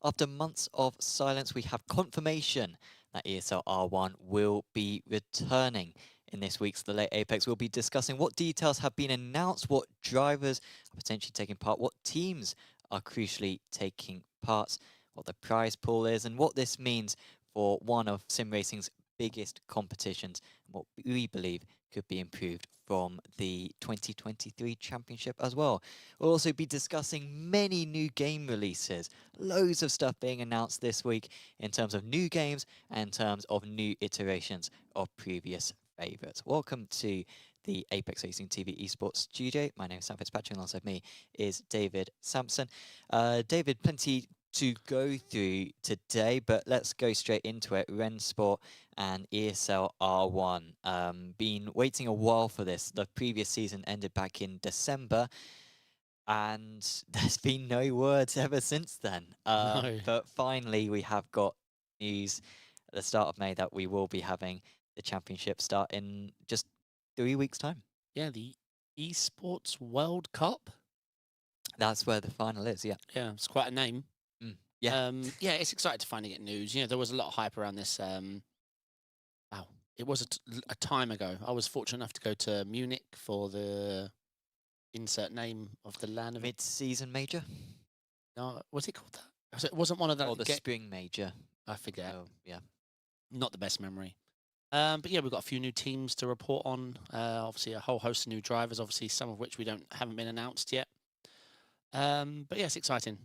After months of silence, we have confirmation that ESLR1 will be returning. In this week's The Late Apex, we'll be discussing what details have been announced, what drivers are potentially taking part, what teams are crucially taking part, what the prize pool is, and what this means for one of sim racing's biggest competitions, and what we believe could be improved from the 2023 championship as well. We'll also be discussing many new game releases, loads of stuff being announced this week in terms of new games and in terms of new iterations of previous favourites. Welcome to the Apex Racing TV Esports Studio. My name is Sam Fitzpatrick, and alongside me is David Sampson. David, plenty to go through today, but let's go straight into it. Rensport and ESLR1. Been waiting a while for this. The previous season ended back in December, and there's been no words ever since then. No. But finally, we have got news at the start of May that we will be having the championship start in just 3 weeks' time. Yeah, the Esports World Cup. That's where the final is, yeah. Yeah, it's quite a name. Yeah. Yeah, it's exciting to finally get news. You know, there was a lot of hype around this. Wow, it was a time ago. I was fortunate enough to go to Munich for the insert name of the land of Mid-season major? No, was it called that? It wasn't one of that. Or the spring major. I forget. Oh, yeah. Not the best memory. But yeah, we've got a few new teams to report on. Obviously, a whole host of new drivers. Obviously, some of which haven't been announced yet. But yeah, it's exciting.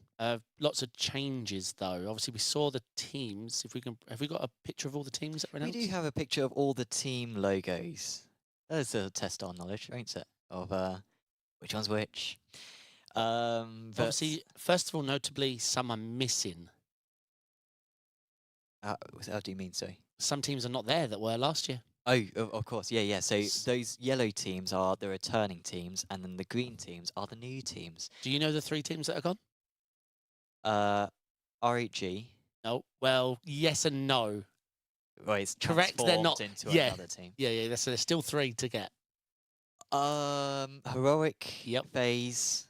Lots of changes though. Obviously, we saw the teams. Have we got a picture of all the teams that were announced? We do have a picture of all the team logos. That's a test our knowledge, ain't it? Of which one's which. But obviously, first of all, notably, some are missing. How do you mean, sorry? Some teams are not there that were last year. Oh, of course, yeah. So those yellow teams are the returning teams, and then the green teams are the new teams. Do you know the 3 teams that are gone? RHG. No. Well, yes and no. Right, it's correct. They're not into another team. Yeah. So there's still 3 to get. Heroic. Yep. FaZe.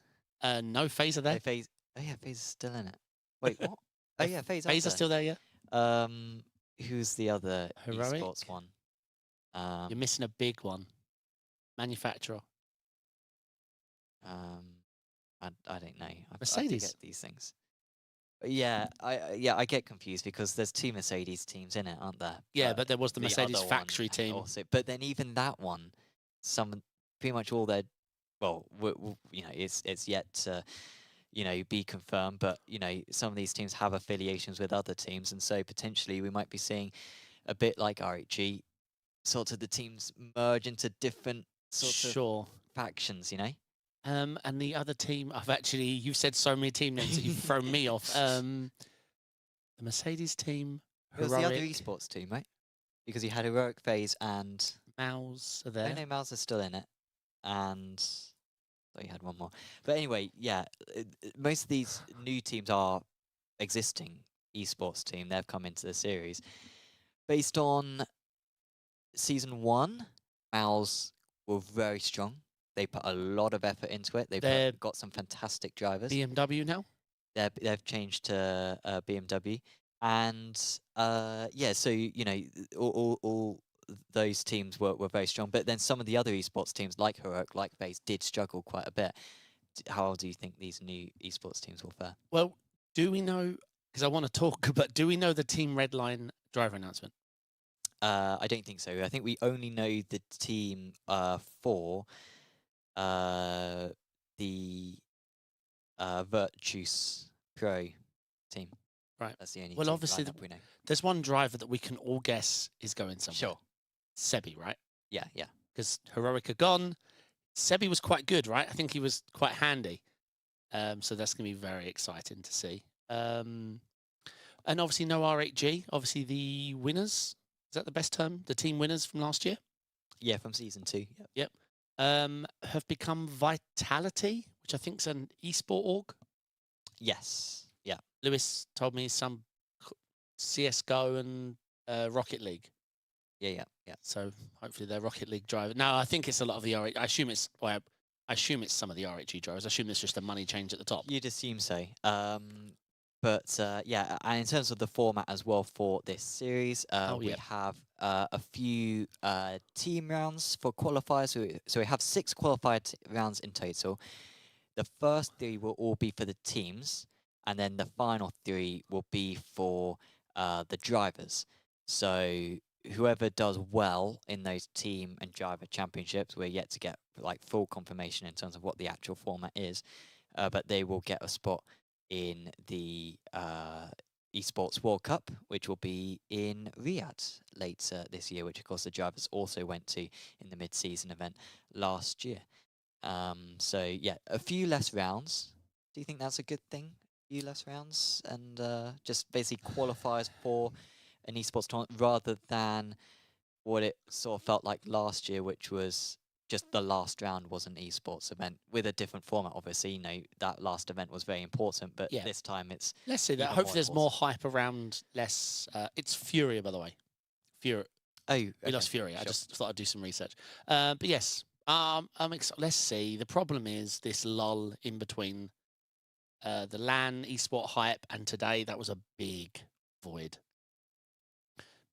No, FaZe are there. FaZe. Oh yeah, FaZe is still in it. Wait, what? Oh yeah, FaZe. FaZe are still there, yeah. Who's the other Heroic? esports one? You're missing a big one. Manufacturer. I don't know. Mercedes. I get these things. But yeah, I get confused because there's 2 Mercedes teams in it, aren't there? Yeah, but there was the Mercedes other factory one team. Also, but then even that one, pretty much all their, well, you know, it's yet to, you know, be confirmed. But you know, some of these teams have affiliations with other teams, and so potentially we might be seeing a bit like RHG, sort of the teams merge into different sorts of factions, you know. And the other team, you've said so many team names that you've thrown me off. The Mercedes team, It was the other esports team, right? Because you had Heroic, FaZe, and Mouse are there. I know Mouse is still in it, and I thought you had one more. But anyway, yeah, most of these new teams are existing esports team. They've come into the series based on season 1. Mouse were very strong. They put a lot of effort into it. They've got some fantastic drivers. BMW now? They've changed to BMW. And yeah, so, you know, all those teams were very strong. But then some of the other esports teams, like Heroic, like FaZe, did struggle quite a bit. How do you think these new esports teams will fare? Well, do we know, because I want to talk, but do we know the Team Redline driver announcement? I don't think so. I think we only know the team for the Virtus Pro team. Right. That's the only well, obviously, we know. There's one driver that we can all guess is going somewhere. Sure. Sebi, right? Yeah. Because Heroic are gone. Sebi was quite good, right? I think he was quite handy. So that's going to be very exciting to see. And obviously no R8G. Obviously the winners. Is that the best term? The team winners from last year? Yeah, from season 2. Yep. Have become Vitality, which I think is an esport org. Yes. Yeah. Lewis told me some CSGO and Rocket League. Yeah. So hopefully they're Rocket League drivers. No, I think it's a lot of the RH. I assume it's some of the RHG drivers. I assume it's just a money change at the top. You'd assume so. But yeah, and in terms of the format as well for this series, we yeah. have a few team rounds for qualifiers. So we have 6 qualified rounds in total. The first 3 will all be for the teams, and then the final 3 will be for the drivers. So whoever does well in those team and driver championships, we're yet to get like full confirmation in terms of what the actual format is, but they will get a spot in the Esports World Cup, which will be in Riyadh later this year, which of course the drivers also went to in the mid-season event last year. So yeah, a few less rounds. Do you think that's a good thing? A few less rounds and just basically qualifiers for an esports tournament rather than what it sort of felt like last year, which was just the last round was an esports event with a different format. Obviously, you know, that last event was very important, but Yeah. this time it's Let's see that. even Hopefully, more there's more important. hype around less. It's Furia, by the way. Furia. Oh, We okay, lost Furia. I sure. just thought I'd do some research. But yes, let's see. The problem is this lull in between the LAN esport hype and today. That was a big void.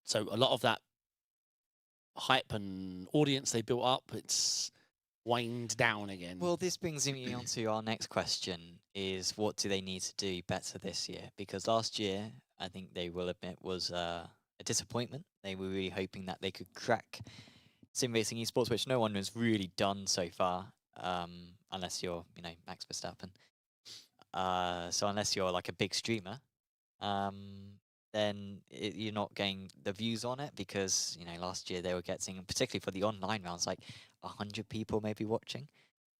So a lot of that hype and audience they built up, it's waned down again. Well, this brings me on to our next question: is what do they need to do better this year? Because last year, I think they will admit, was a disappointment. They were really hoping that they could crack sim racing esports, which no one has really done so far, unless you're, you know, Max Verstappen. So unless you're like a big streamer, then you're not getting the views on it because, you know, last year they were getting, particularly for the online rounds, like 100 people maybe watching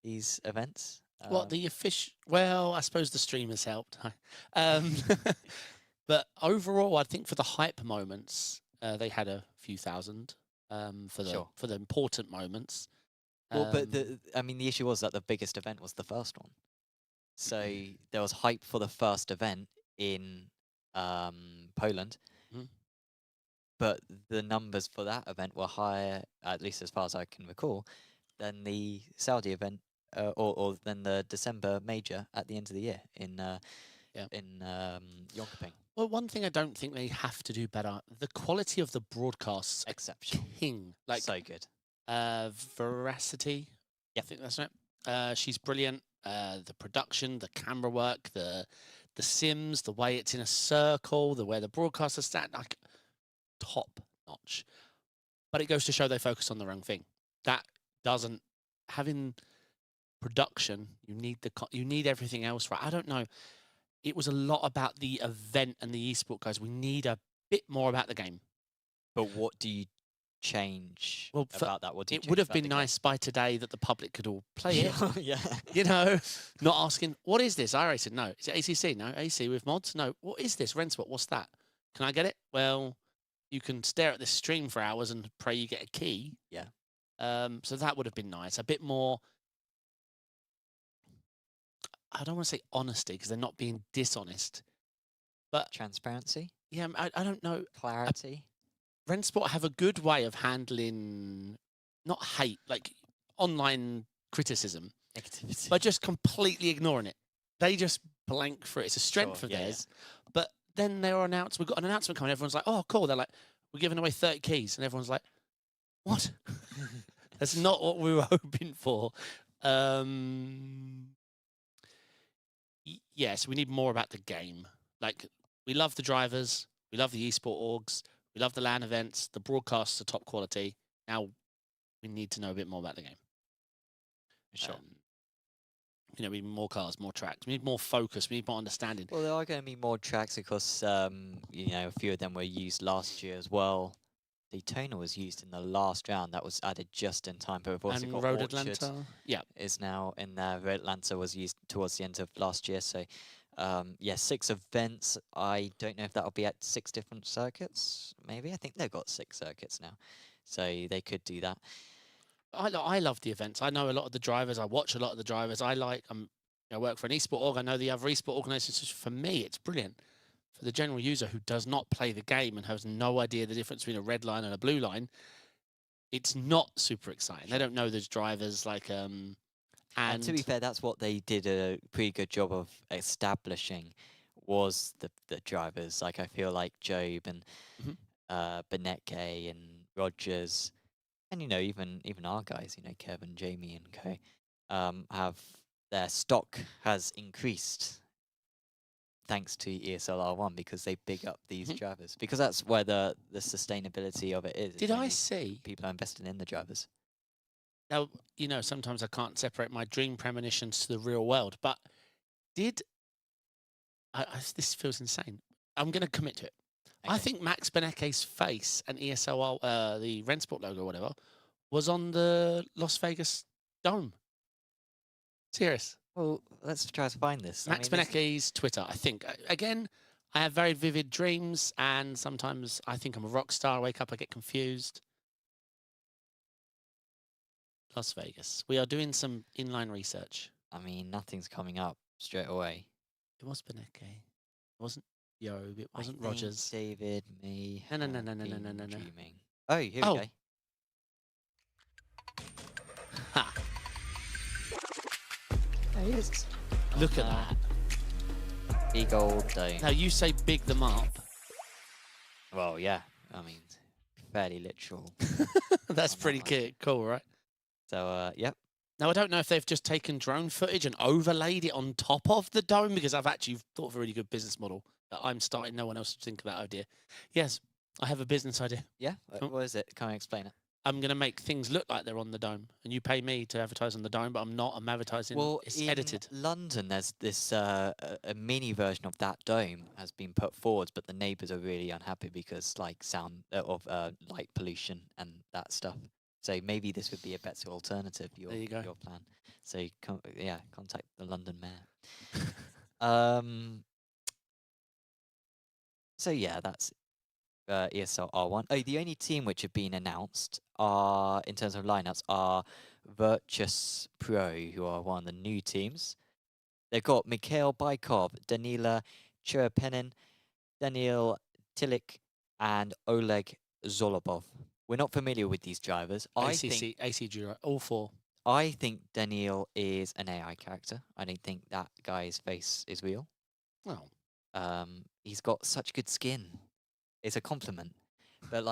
these events. What the official? Well, I suppose the streamers helped. But overall, I think for the hype moments, they had a few thousand for the important moments. Well, but I mean, the issue was that the biggest event was the first one, so there was hype for the first event in Poland, but the numbers for that event were higher, at least as far as I can recall, than the Saudi event or than the December major at the end of the year in Jönköping. Well, one thing I don't think they have to do better, the quality of the broadcasts Exceptional. king. Like So good. Veracity. Yeah, I think that's right. She's brilliant. The production, the camera work, the sims, the way it's in a circle, the way the broadcasters stand, like top notch. But it goes to show they focus on the wrong thing. That doesn't having production. You need everything else right. I don't know. It was a lot about the event and the esport guys. We need a bit more about the game. But what do you change about that? What do you it would have been about the nice by today that the public could all play it. Yeah. You know, not asking, what is this? iRacing? No. Is it ACC? No. AC with mods? No. What is this? Rensport? What's that? Can I get it? Well, you can stare at this stream for hours and pray you get a key. Yeah. So that would have been nice. A bit more, I don't want to say honesty because they're not being dishonest, but transparency. Yeah, I don't know. Clarity. Rensport have a good way of handling, not hate, like online criticism, Negativity. but just completely ignoring it. They just blank for it. It's a strength of theirs. Yeah. But then they were announced, we've got an announcement coming. Everyone's like, oh, cool. They're like, we're giving away 30 keys. And everyone's like, what? That's not what we were hoping for. Yes, we need more about the game. Like, we love the drivers. We love the esport orgs. We love the LAN events. The broadcasts are top quality. Now, we need to know a bit more about the game. Sure. You know, we need more cars, more tracks. We need more focus. We need more understanding. Well, there are going to be more tracks because, you know, a few of them were used last year as well. Daytona was used in the last round. That was added just in time. But we've also got Road Orchard Atlanta, is now in there. Road Atlanta was used towards the end of last year. So, yeah, 6 events. I don't know if that'll be at 6 different circuits. Maybe. I think they've got 6 circuits now. So they could do that. I love the events. I know a lot of the drivers. I watch a lot of the drivers. I work for an esport org. I know the other esport organizations. For me, it's brilliant. For the general user who does not play the game and has no idea the difference between a red line and a blue line, it's not super exciting. They don't know those drivers and to be fair, that's what they did a pretty good job of establishing was the drivers. Like I feel like Job and Mhm. Beneke and Rogers, and even our guys, Kevin, Jamie, and Co, have their stock has increased thanks to ESLR1 because they big up these Mhm. drivers, because that's where the sustainability of it is. Did when I see? people are investing in the drivers. Now, sometimes I can't separate my dream premonitions to the real world, but did this feels insane. I'm going to commit to it. I Okay. think Max Beneke's face and ESL, the Rennsport logo or whatever, was on the Las Vegas Dome. Serious. Well, let's try to find this. Max Beneke's Twitter, I think. Again, I have very vivid dreams, and sometimes I think I'm a rock star. I wake up, I get confused. Las Vegas. We are doing some inline research. I mean, nothing's coming up straight away. It was Beneke. It wasn't Job. It wasn't I think Rogers. David may No. have been dreaming. Oh, here Oh. we go. Ha! There he is. Look at that. Big old dome. Now you say big them up. Well, yeah. I mean, fairly literal. That's on that pretty one. cool, right? So, yep. Now, I don't know if they've just taken drone footage and overlaid it on top of the dome, because I've actually thought of a really good business model that I'm starting. No one else to think of that idea. Yes, I have a business idea. Yeah. Cool. What is it? Can I explain it? I'm going to make things look like they're on the dome, and you pay me to advertise on the dome, but I'm not. I'm advertising. Well, It's in edited. London, there's this a mini version of that dome has been put forward, but the neighbours are really unhappy because sound of light pollution and that stuff. So maybe this would be a better alternative. There you go. Your plan. So contact the London mayor. So yeah, that's ESLR1. Oh, the only team which have been announced are, in terms of lineups, are Virtus Pro, who are one of the new teams. They've got Mikhail Baikov, Danila Cherepenin, Daniil Tilik, and Oleg Zolobov. We're not familiar with these drivers. ACG, all four. I think Daniil is an AI character. I don't think that guy's face is real. Oh. He's got such good skin. It's a compliment. But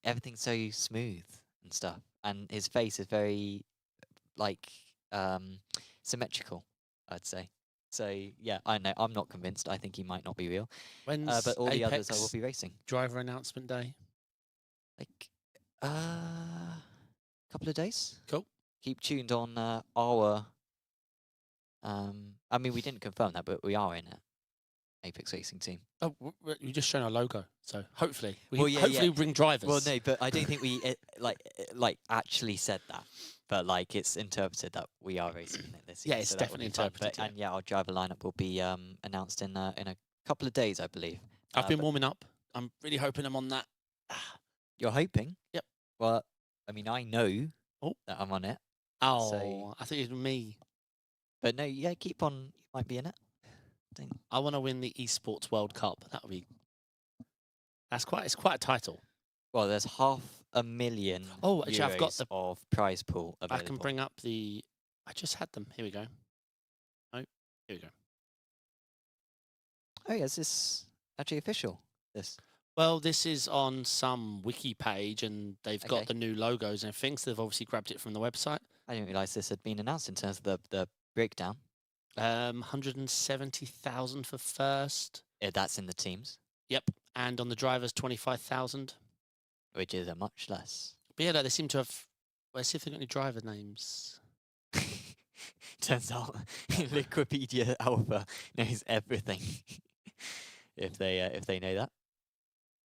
everything's so smooth and stuff. And his face is very symmetrical, I'd say. So yeah, I know I'm not convinced. I think he might not be real. When's But all the others I will Apex be racing. driver announcement day? Couple of days. Cool. Keep tuned on our. I mean, we didn't confirm that, but we are in it. Apex Racing team. Oh, you just shown our logo, so hopefully we Well, bring drivers. Well, no, but I don't think we actually said that. But it's interpreted that we are racing in it this year. Yeah, it's so that will definitely be fun. interpreted. And our driver lineup will be announced in a couple of days, I believe. I've been warming up. I'm really hoping I'm on that. You're hoping? Yep. Well, I mean, I know that I'm on it. Oh, So, I think it's me. but no, yeah, keep on. You might be in it. I want to win the esports World Cup. That would be. It's quite a title. Well, there's $500,000. Oh, actually, I've got the of prize pool available. I can bring up the. I just had them. Here we go. Oh, here we go. Oh, yeah, is this actually official? This. Well, this is on some wiki page, and they've got the new logos and things. So they've obviously grabbed it from the website. I didn't realise this had been announced in terms of the breakdown. 170,000 for first. Yeah, that's in the teams. Yep, and on the drivers, 25,000. Which is a much less. But yeah, no, they seem to have. Let's see if they've got any driver names. Turns out Liquipedia Alpha knows everything. if they know that.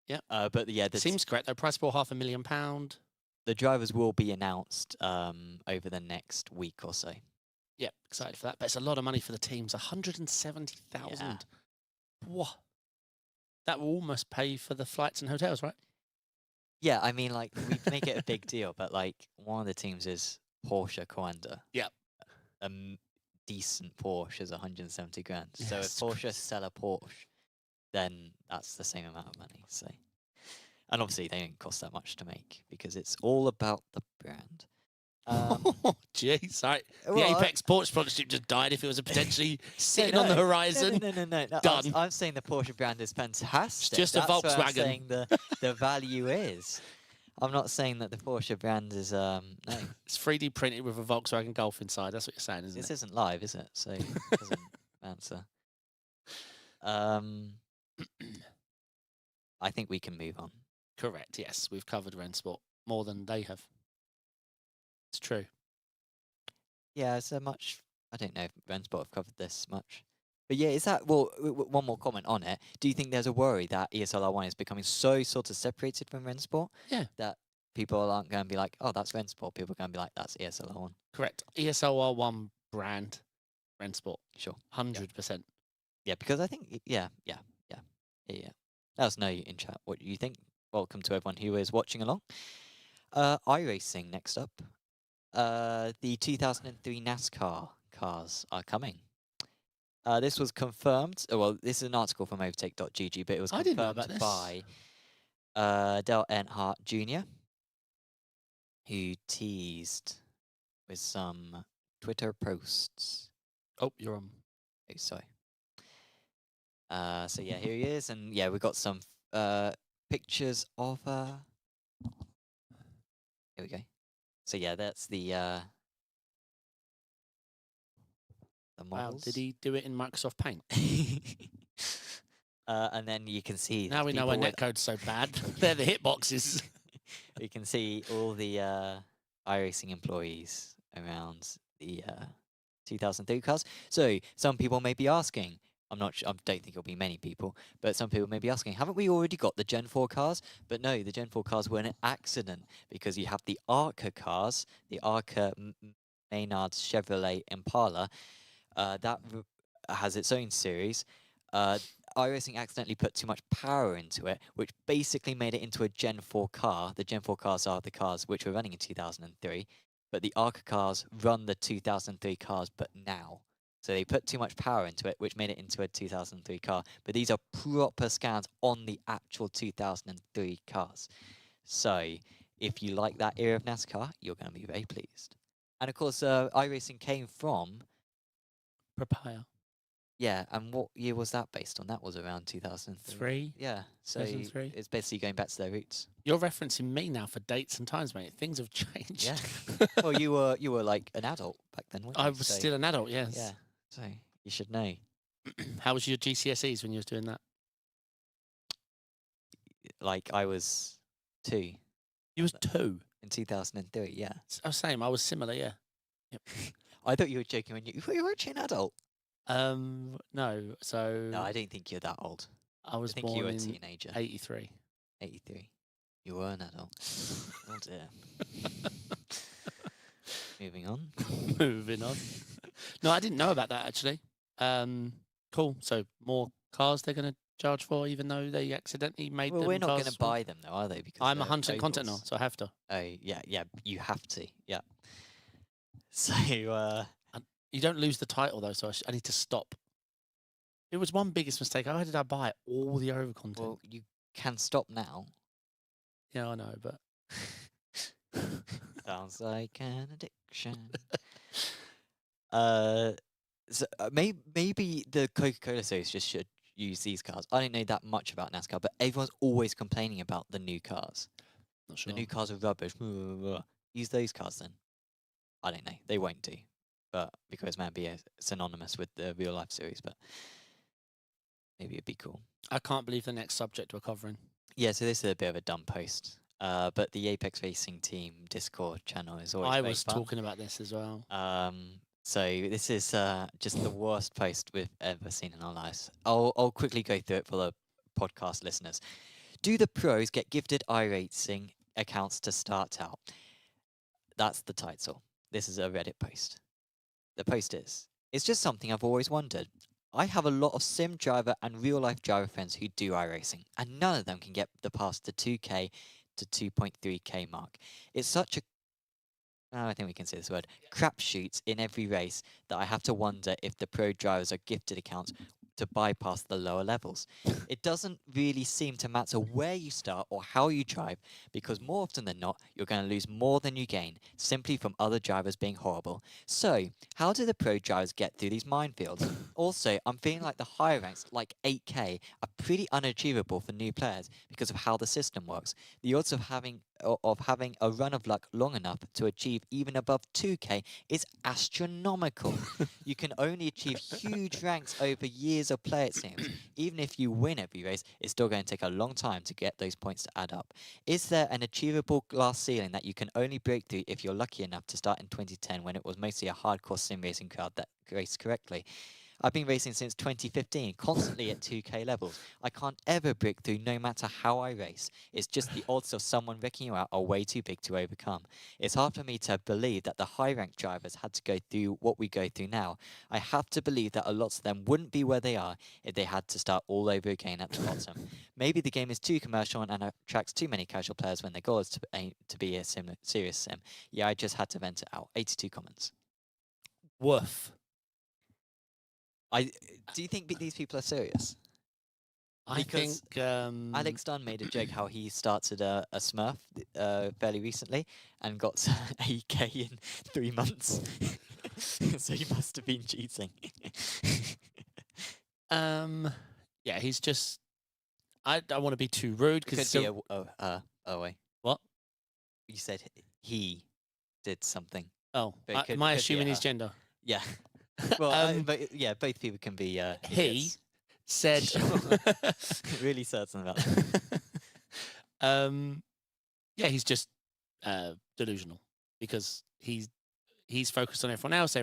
Yeah. But yeah, seems correct. Their price for £500,000. The drivers will be announced over the next week or so. Yep, excited for that. But it's a lot of money for the teams. 170,000. Yeah. What? That will almost pay for the flights and hotels, right? Yeah, I mean, we make it a big deal, but one of the teams is Porsche Coanda. Yep. A decent Porsche is 170 grand. Yeah, so if it's Porsche crazy. sell a Porsche, then that's the same amount of money. So, and obviously they don't cost that much to make because it's all about the brand. Oh, jeez. Right. The well, Apex Porsche sponsorship just died if it was a potentially sitting no, on the no, horizon. No. Done. I'm saying the Porsche brand is fantastic. It's just a That's where I'm Volkswagen. saying the value is. I'm not saying that the Porsche brand is no. It's 3D printed with a Volkswagen Golf inside. That's what you're saying, isn't This it? isn't live, is it? So it doesn't answer. I think we can move on. Correct. Yes, we've covered Rensport more than they have. It's true. Yeah, so much. I don't know if Rensport have covered this much. But yeah, is that, well, one more comment on it. Do you think there's a worry that ESLR1 is becoming so sort of separated from Rensport? Yeah. That people aren't going to be like, oh, that's Rensport. People are going to be like, that's ESLR1. Correct. ESLR1 brand, Rensport. Sure. 100%. Yeah, because I think, yeah. Let us know in chat what you think. Welcome to everyone who is watching along. iRacing next up. The 2003 NASCAR cars are coming. This was confirmed. Well, this is an article from overtake.gg, but it was I didn't know confirmed about this. by Dale Earnhardt Jr., who teased with some Twitter posts. Oh, you're on. Oh, sorry. So yeah, here he is, and yeah, we've got some pictures of. Here we go. So yeah, that's the models. Wow, did he do it in Microsoft Paint? And then you can see. Now we know why netcode's so bad. They're the hitboxes. You can see all the iRacing employees around the 2003 cars. So some people may be asking, I'm not sure, I don't think it'll be many people, but some people may be asking, haven't we already got the Gen 4 cars? But no, the Gen 4 cars were an accident because you have the ARCA cars, the ARCA Maynard's Chevrolet Impala, that has its own series. iRacing accidentally put too much power into it, which basically made it into a Gen 4 car. The Gen 4 cars are the cars which were running in 2003, but the ARCA cars run the 2003 cars, but now. So they put too much power into it, which made it into a 2003 car. But these are proper scans on the actual 2003 cars. So if you like that era of NASCAR, you're going to be very pleased. And of course, iRacing came from... Papaya. Yeah, and what year was that based on? That was around 2003. 3. Yeah, so 2003. it's basically going back to their roots. You're referencing me now for dates and times, mate. Things have changed. Yeah. Well, you were like an adult back then, weren't you? I was still an adult, yes. Yeah, so you should know. How was your GCSEs when you was doing that? Like, I was 2. You was 2? In 2003, yeah. I was same. I was similar, yeah. Yep. I thought you were joking when you were actually an adult. No. So No, I don't think you're that old. I was I think born you were a in teenager. 83. 83. You were an adult. Oh dear. Moving on. Moving on. No, I didn't know about that actually. Cool. So more cars they're going to charge for, even though they accidentally made them. Well, we're not cars going to buy them though, are they? Because I'm a they're 100% content now, ovals. so I have to. Oh yeah, you have to. Yeah. So You don't lose the title though, so I need to stop. It was one biggest mistake. How did I buy all the over content? well, you can stop now. Yeah, I know, but Sounds like an addiction. So maybe the Coca-Cola series just should use these cars. I don't know that much about NASCAR, but everyone's always complaining about the new cars. not sure. The new cars are rubbish. Use those cars then. I don't know. They won't do, but because maybe it's synonymous with the real life series, but maybe it'd be cool. I can't believe the next subject we're covering. Yeah, so this is a bit of a dumb post. But the Apex Racing Team Discord channel is always I very was fun. talking about this as well. So this is just the worst post we've ever seen in our lives. I'll quickly go through it for the podcast listeners. Do the pros get gifted iRacing accounts to start out? That's the title. This is a Reddit post. The post is, it's just something I've always wondered. I have a lot of sim driver and real life driver friends who do iRacing, and none of them can get past the 2K to 2.3K mark. It's such a, I think we can say this word, crapshoots in every race that I have to wonder if the pro drivers are gifted accounts to bypass the lower levels. It doesn't really seem to matter where you start or how you drive, because more often than not, you're going to lose more than you gain, simply from other drivers being horrible. So, how do the pro drivers get through these minefields? Also, I'm feeling like the higher ranks, like 8K, are pretty unachievable for new players because of how the system works. The odds of having a run of luck long enough to achieve even above 2K is astronomical. You can only achieve huge ranks over years of play, it seems. Even if you win every race, it's still going to take a long time to get those points to add up. Is there an achievable glass ceiling that you can only break through if you're lucky enough to start in 2010, when it was mostly a hardcore sim racing crowd that raced correctly? I've been racing since 2015, constantly at 2K levels. I can't ever break through no matter how I race. It's just the odds of someone wrecking you out are way too big to overcome. It's hard for me to believe that the high-ranked drivers had to go through what we go through now. I have to believe that a lot of them wouldn't be where they are if they had to start all over again at the bottom. Maybe the game is too commercial and attracts too many casual players when their goal is to be a serious sim. Yeah, I just had to vent it out. 82 comments. Woof. Do you think these people are serious? I think Alex Dunn made a joke how he started a Smurf fairly recently and got 8K in 3 months. So he must have been cheating. yeah, he's just. I don't want to be too rude because Could be wait. What? You said he did something. Oh, But am I assuming his gender? Yeah. Well, but yeah, both people can be. He said. Really certain about that. Yeah, he's just delusional because he's focused on everyone else.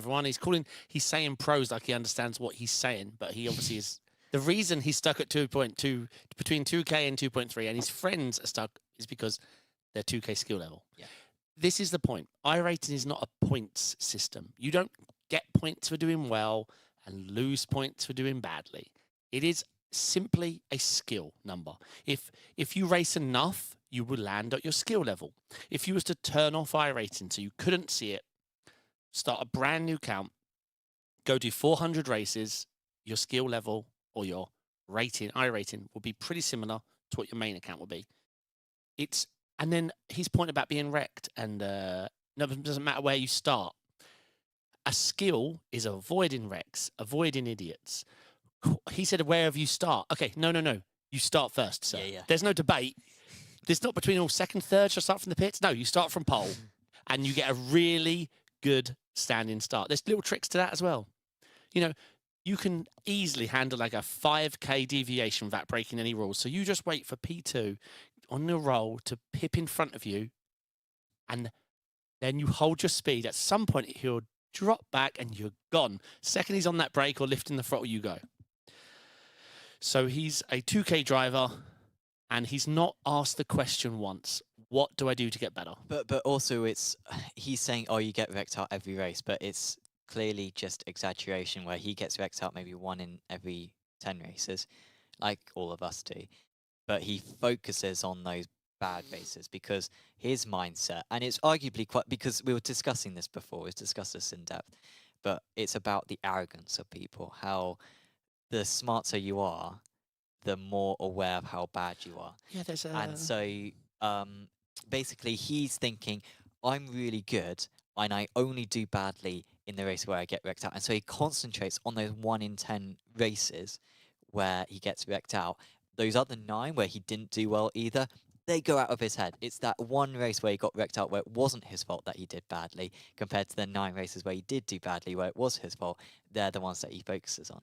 He's saying pros like he understands what he's saying, but he obviously is. The reason he's stuck at 2.2 between 2K and 2.3, and his friends are stuck, is because they're 2K skill level. Yeah. This is the point. iRacing is not a points system. You don't get points for doing well and lose points for doing badly. It is simply a skill number. If you race enough, you will land at your skill level. If you was to turn off iRacing so you couldn't see it, start a brand new count, go do 400 races, your skill level or your iRating will be pretty similar to what your main account will be. And then his point about being wrecked and no, it doesn't matter where you start. A skill is avoiding wrecks, avoiding idiots. He said, wherever you start. Okay, no. You start first, sir. Yeah. There's no debate. There's not between all second, third. Should I start from the pits? No, you start from pole. And you get a really good standing start. There's little tricks to that as well. You know, you can easily handle like a 5K deviation without breaking any rules. So you just wait for P2 on the roll to pip in front of you. And then you hold your speed. At some point, he'll drop back and you're gone. Second he's on that brake or lifting the throttle, you go. So he's a 2K driver and he's not asked the question once, what do I do to get better? But also he's saying, oh, you get wrecked out every race, but it's clearly just exaggeration where he gets wrecked out maybe 1 in every 10 races, like all of us do. But he focuses on those bad races because his mindset, and it's arguably quite, because we were discussing this before, we've discussed this in depth, but it's about the arrogance of people, how the smarter you are, the more aware of how bad you are. Yeah, there's a... And so basically he's thinking, I'm really good and I only do badly in the race where I get wrecked out. And so he concentrates on those 1 in 10 races where he gets wrecked out. Those other 9 where he didn't do well either, they go out of his head. It's that one race where he got wrecked out where it wasn't his fault that he did badly, compared to the 9 races where he did do badly where it was his fault. They're the ones that he focuses on.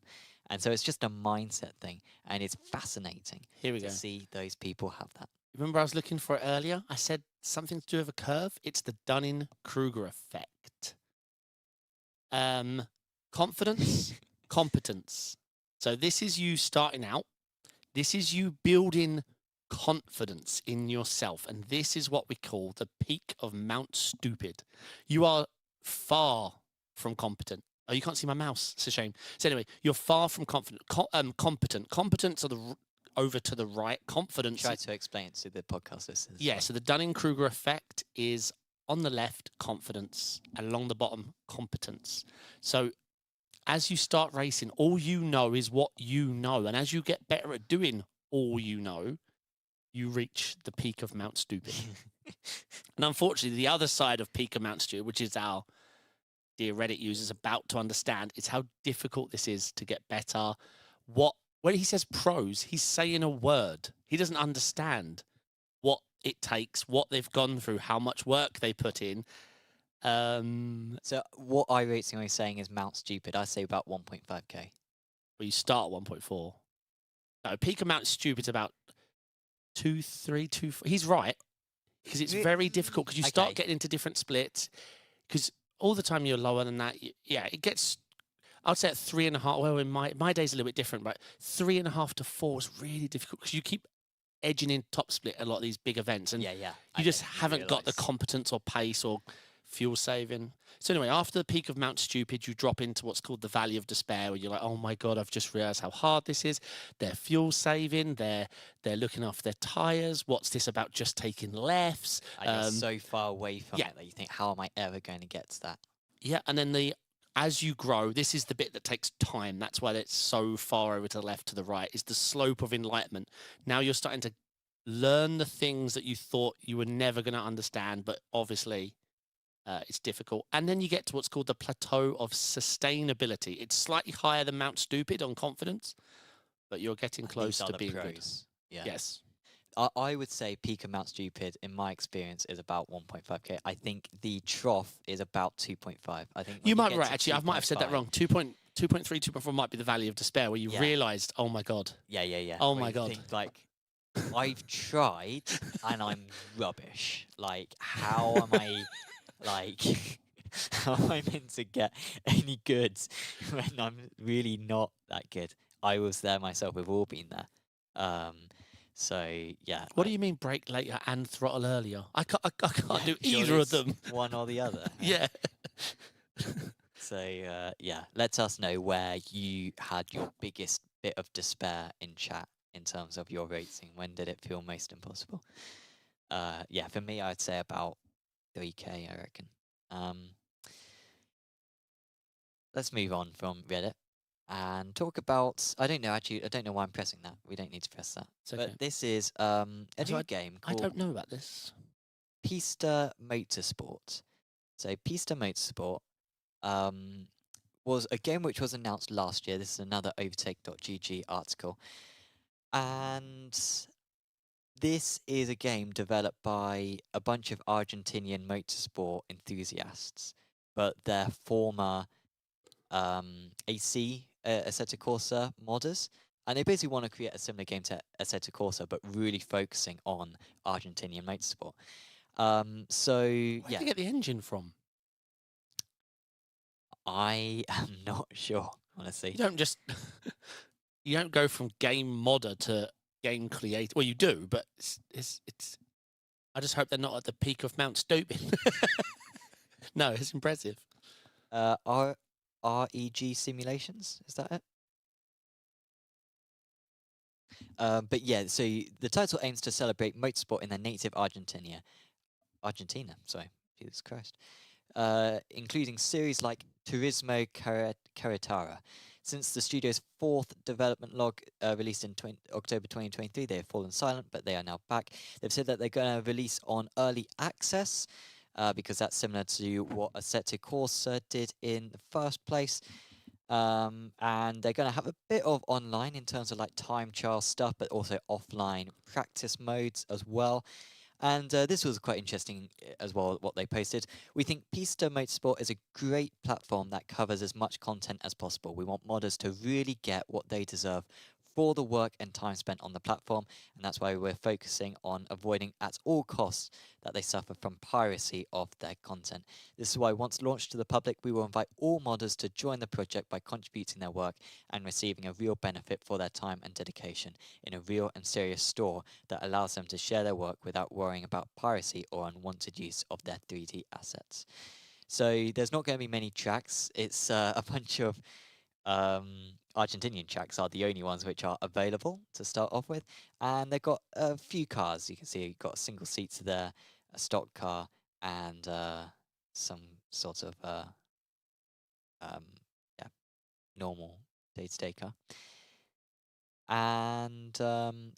And so it's just a mindset thing, and it's fascinating to see those people have that. Remember I was looking for it earlier? I said something to do with a curve. It's the Dunning-Kruger effect. Confidence, competence. So this is you starting out. This is you building confidence in yourself. And this is what we call the peak of Mount Stupid. You are far from competent. Oh, you can't see my mouse. It's a shame. So anyway, you're far from competent. Competence are over to the right. Confidence. Try to explain it to the podcast listeners. Yeah, so the Dunning-Kruger effect is on the left, confidence, and along the bottom, competence. So as you start racing, all you know is what you know. And as you get better at doing all you know, you reach the peak of Mount Stupid. And unfortunately, the other side of peak of Mount Stupid, which is our dear Reddit users about to understand, is how difficult this is to get better. When he says pros, he's saying a word. He doesn't understand what it takes, what they've gone through, how much work they put in. So what iRacing is saying is Mount Stupid. I say about 1.5k. Well, you start at 1.4. No, peak of Mount Stupid's about 2, 3, 2, 4. He's right, because it's very difficult, because you start getting into different splits, because all the time you're lower than that. Yeah, it gets, I'd say at 3.5. Well, in my day's a little bit different, but 3.5 to 4 is really difficult, because you keep edging in top split a lot of these big events, and you just haven't got the competence or pace or fuel saving. So anyway, after the peak of Mount Stupid, you drop into what's called the Valley of Despair, where you're like, oh my God, I've just realized how hard this is. They're fuel saving, they're looking after their tires. What's this about just taking lefts? I guess so far away from it that you think, how am I ever going to get to that? Yeah, and then as you grow, this is the bit that takes time. That's why it's so far over to the left, to the right, is the slope of enlightenment. Now you're starting to learn the things that you thought you were never going to understand, but obviously it's difficult. And then you get to what's called the plateau of sustainability. It's slightly higher than Mount Stupid on confidence, but you're getting close to being good. Yeah. Yes. I would say peak of Mount Stupid, in my experience, is about 1.5k. I think the trough is about 2.5. I think you might be right. Actually, I might have said that wrong. 2.3, 2.4 might be the Valley of Despair, where you realised, oh my God. Yeah. Oh my God. Think, like, I've tried and I'm rubbish. Like, how am I, like, how am I meant to get any goods when I'm really not that good? I was there myself. We've all been there. So yeah. What do you mean brake later and throttle earlier? I can't do either of them. One or the other. Yeah. So yeah, let us know where you had your biggest bit of despair in chat in terms of your racing. When did it feel most impossible? Yeah, for me, I'd say about 3k, I reckon. Let's move on from Reddit and talk about, I don't know why I'm pressing that. We don't need to press that. Okay. But this is a new game called I don't know about this. PISTA Motorsport. So PISTA Motorsport was a game which was announced last year. This is another overtake.gg article. And this is a game developed by a bunch of Argentinian motorsport enthusiasts, but they're former AC Assetto Corsa modders, and they basically want to create a similar game to Assetto Corsa, but really focusing on Argentinian motorsport. So Where did they get the engine from? I am not sure, honestly. You don't just you don't go from game modder to game creator. Well, you do, but it's. I just hope they're not at the peak of Mount Stupid. No, it's impressive. REG Simulations, is that it? But yeah, so the title aims to celebrate motorsport in their native Argentina, sorry, Jesus Christ, including series like Turismo Carretera. Since the studio's 4th development log released in October 2023, they have fallen silent, but they are now back. They've said that they're going to release on early access, because that's similar to what Assetto Corsa did in the first place. And they're going to have a bit of online in terms of like time trial stuff, but also offline practice modes as well. And this was quite interesting as well, what they posted. We think PISTA Motorsport is a great platform that covers as much content as possible. We want modders to really get what they deserve for the work and time spent on the platform, and that's why we're focusing on avoiding at all costs that they suffer from piracy of their content. This is why once launched to the public, we will invite all modders to join the project by contributing their work and receiving a real benefit for their time and dedication in a real and serious store that allows them to share their work without worrying about piracy or unwanted use of their 3D assets. So there's not going to be many tracks. It's a bunch of Argentinian tracks are the only ones which are available to start off with, and they've got a few cars. You can see you've got single seats there, a stock car, and some sort of normal day-to-day car. And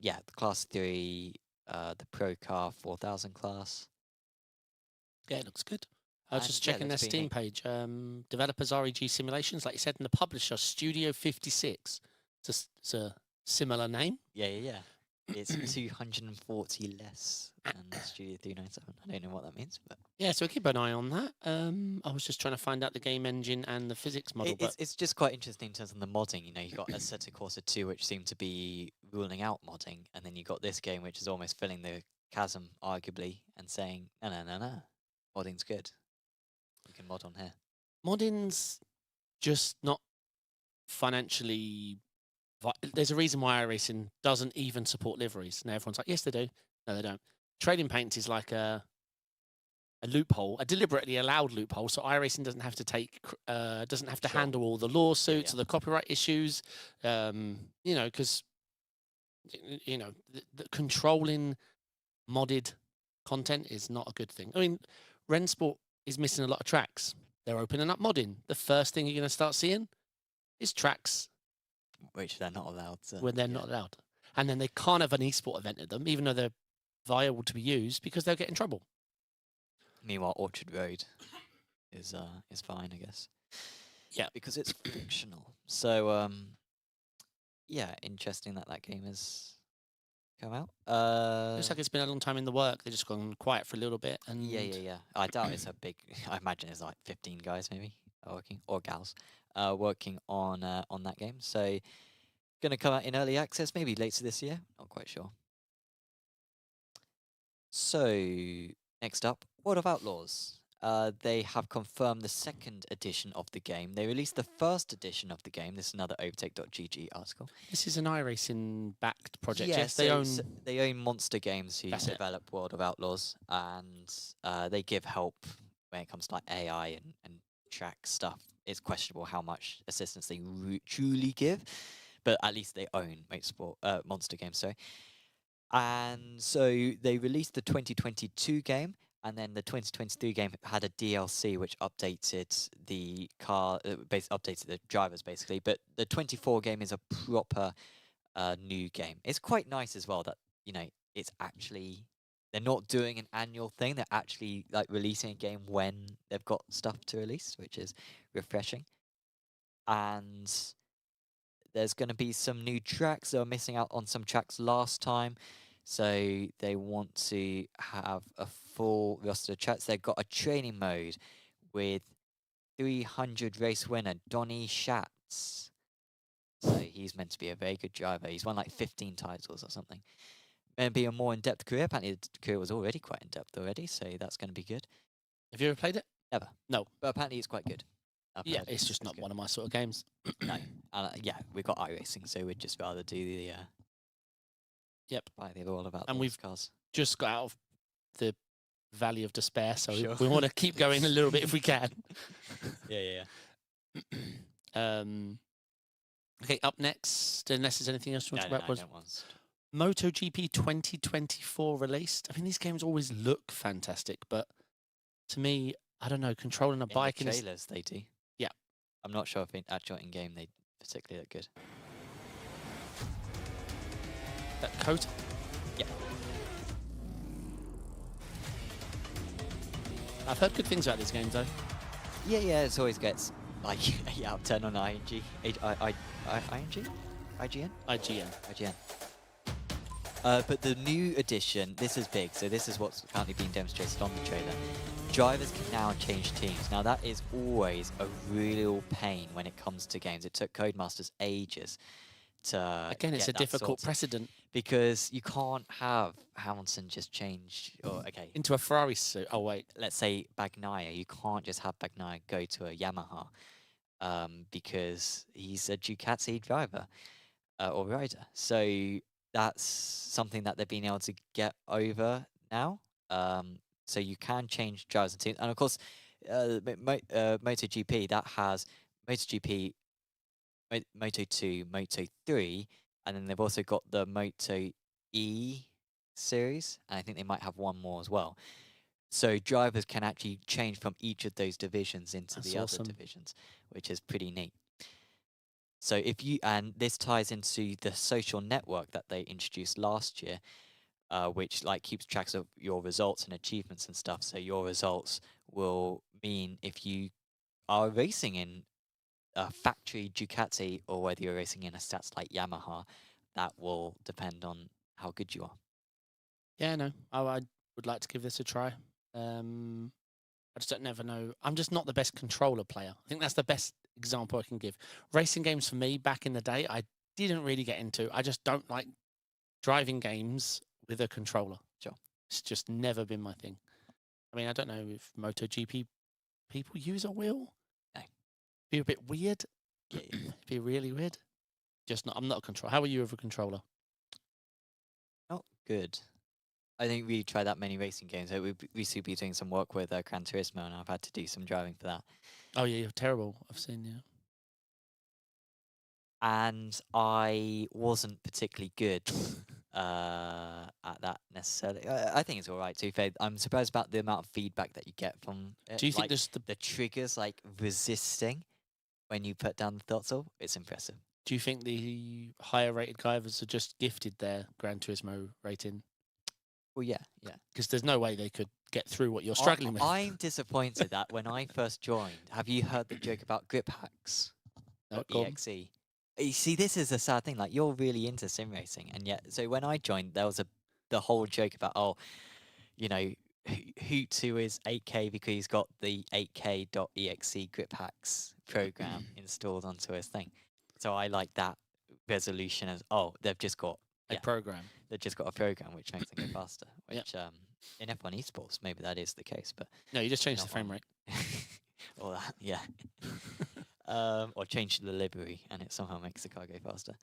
yeah, the Class 3, the Pro Car 4000 class. Yeah, it looks good. I was And, just yeah, checking their looks pretty Steam neat. page. Developers REG Simulations, like you said, and the publisher Studio 56. It's a similar name. Yeah, yeah, yeah. It's 240 less than Studio 397. I don't know what that means, but Yeah, so keep an eye on that. I was just trying to find out the game engine and the physics model, but it's just quite interesting in terms of the modding. You know, you got Assetto Corsa 2, which seemed to be ruling out modding, and then you got this game, which is almost filling the chasm, arguably, and saying, no, no, no, no, modding's good. You can mod on here. modding's just not financially. There's a reason why iRacing doesn't even support liveries. Now everyone's like, yes, they do. No, they don't. Trading paints is like a loophole, a deliberately allowed loophole, so iRacing doesn't have to doesn't have to Sure. handle all the lawsuits Yeah. or the copyright issues. You know, because the controlling modded content is not a good thing. I mean, Rensport is missing a lot of tracks. They're opening up modding. The first thing you're going to start seeing is tracks Which they're not allowed to. when they're yeah. not allowed, and then they can't have an esport event at them, even though they're viable to be used, because they'll get in trouble. Meanwhile, Orchard Road is fine, I guess. Yeah. Because it's fictional. So yeah, interesting that game has come out. Looks like it's been a long time in the work. They've just gone quiet for a little bit, and Yeah. I doubt it's a big. I imagine it's like 15 guys maybe working, or gals, working on that game. So gonna come out in early access maybe later this year. Not quite sure. So next up, World of Outlaws. They have confirmed the second edition of the game. They released the first edition of the game. This is another Overtake.gg article. this is an iRacing backed project. Yeah, Yes, they own. They own Monster Games, who That's it. develop World of Outlaws, and they give help when it comes to like AI and track stuff. It's questionable how much assistance they truly give, but at least they own Monster Games. Sorry. And so they released the 2022 game, and then the 2023 game had a DLC which updated the car, updated the drivers basically. But the 24 game is a proper new game. It's quite nice as well that it's actually they're not doing an annual thing. They're actually like releasing a game when they've got stuff to release, which is refreshing. And there's going to be some new tracks. They were missing out on some tracks last time, so they want to have a full roster of tracks. They've got a training mode with 300 race winner Donny Schatz. So he's meant to be a very good driver. He's won like 15 titles or something. Maybe a more in-depth career. Apparently the career was already quite in-depth already, so that's going to be good. Have you ever played it? Never. No. But apparently it's quite good. Yeah, it's just not one of my sort of games. No. Yeah, we've got iRacing, so we'd just rather do the Yep. buy the all about And those we've cars. just got out of the valley of despair, so Sure. we want to keep going a little bit if we can. Yeah. Okay, up next, unless there's anything else you want to talk about, was don't want. MotoGP 2024 released. I mean, these games always look fantastic, but to me, I don't know, controlling a In bike the in trailers, they do. Yeah. I'm not sure if actual in-game they particularly look good. that coat. Yeah. I've heard good things about these games, though. Yeah, it always gets like 8 out of 10 on ING. ING? IGN? IGN. But the new edition, this is big, so this is what's currently being demonstrated on the trailer. Drivers can now change teams. Now that is always a real pain when it comes to games. It took Codemasters ages to Again, it's a get that difficult sorted, precedent. because you can't have Hamilton just change, or okay, Into a Ferrari suit. Oh, wait. let's say Bagnaia. You can't just have Bagnaia go to a Yamaha because he's a Ducati driver or rider. So that's something that they've been able to get over now. So you can change drivers and teams, and of course, MotoGP that has MotoGP, Moto 2, Moto 3, and then they've also got the Moto E series, and I think they might have one more as well. So drivers can actually change from each of those divisions into That's the awesome. other divisions, which is pretty neat. So if you, and this ties into the social network that they introduced last year, which like keeps tracks of your results and achievements and stuff. So your results will mean if you are racing in a factory Ducati or whether you're racing in a stats like Yamaha, that will depend on how good you are. Yeah, no, I would like to give this a try. I just don't never know. I'm just not the best controller player. I think that's the best example I can give. Racing games for me back in the day, I didn't really get into. I just don't like driving games with a controller. Sure. It's just never been my thing. I mean, I don't know if MotoGP people use a wheel. No. Be a bit weird. Yeah. Be really weird. Just not. I'm not a controller. How are you with a controller? Not good. I think we tried that many racing games. We recently be doing some work with Gran Turismo, and I've had to do some driving for that. Oh yeah, you're terrible. I've seen you. And I wasn't particularly good at that necessarily. I think it's all right. To be fair, I'm surprised about the amount of feedback that you get from it. Do you think like, there's the triggers like resisting when you put down the throttle? It's impressive. Do you think the higher rated drivers are just gifted their Gran Turismo rating? Well, yeah. Because there's no way they could get through what you're struggling with. I'm disappointed that when I first joined, have you heard the joke about grip hacks? No, go on. EXE. You see, this is a sad thing. Like, you're really into sim racing, and yet, so when I joined, there was the whole joke about, you know, Hoot2 is 8K because he's got the 8K.exe grip hacks program installed onto his thing. So I like that resolution as, they've just got a program. They've just got a program which makes them go faster. Which in F1 esports, maybe that is the case, but no, you just change the frame rate. Or that, yeah. Or change the livery, and it somehow makes the car go faster.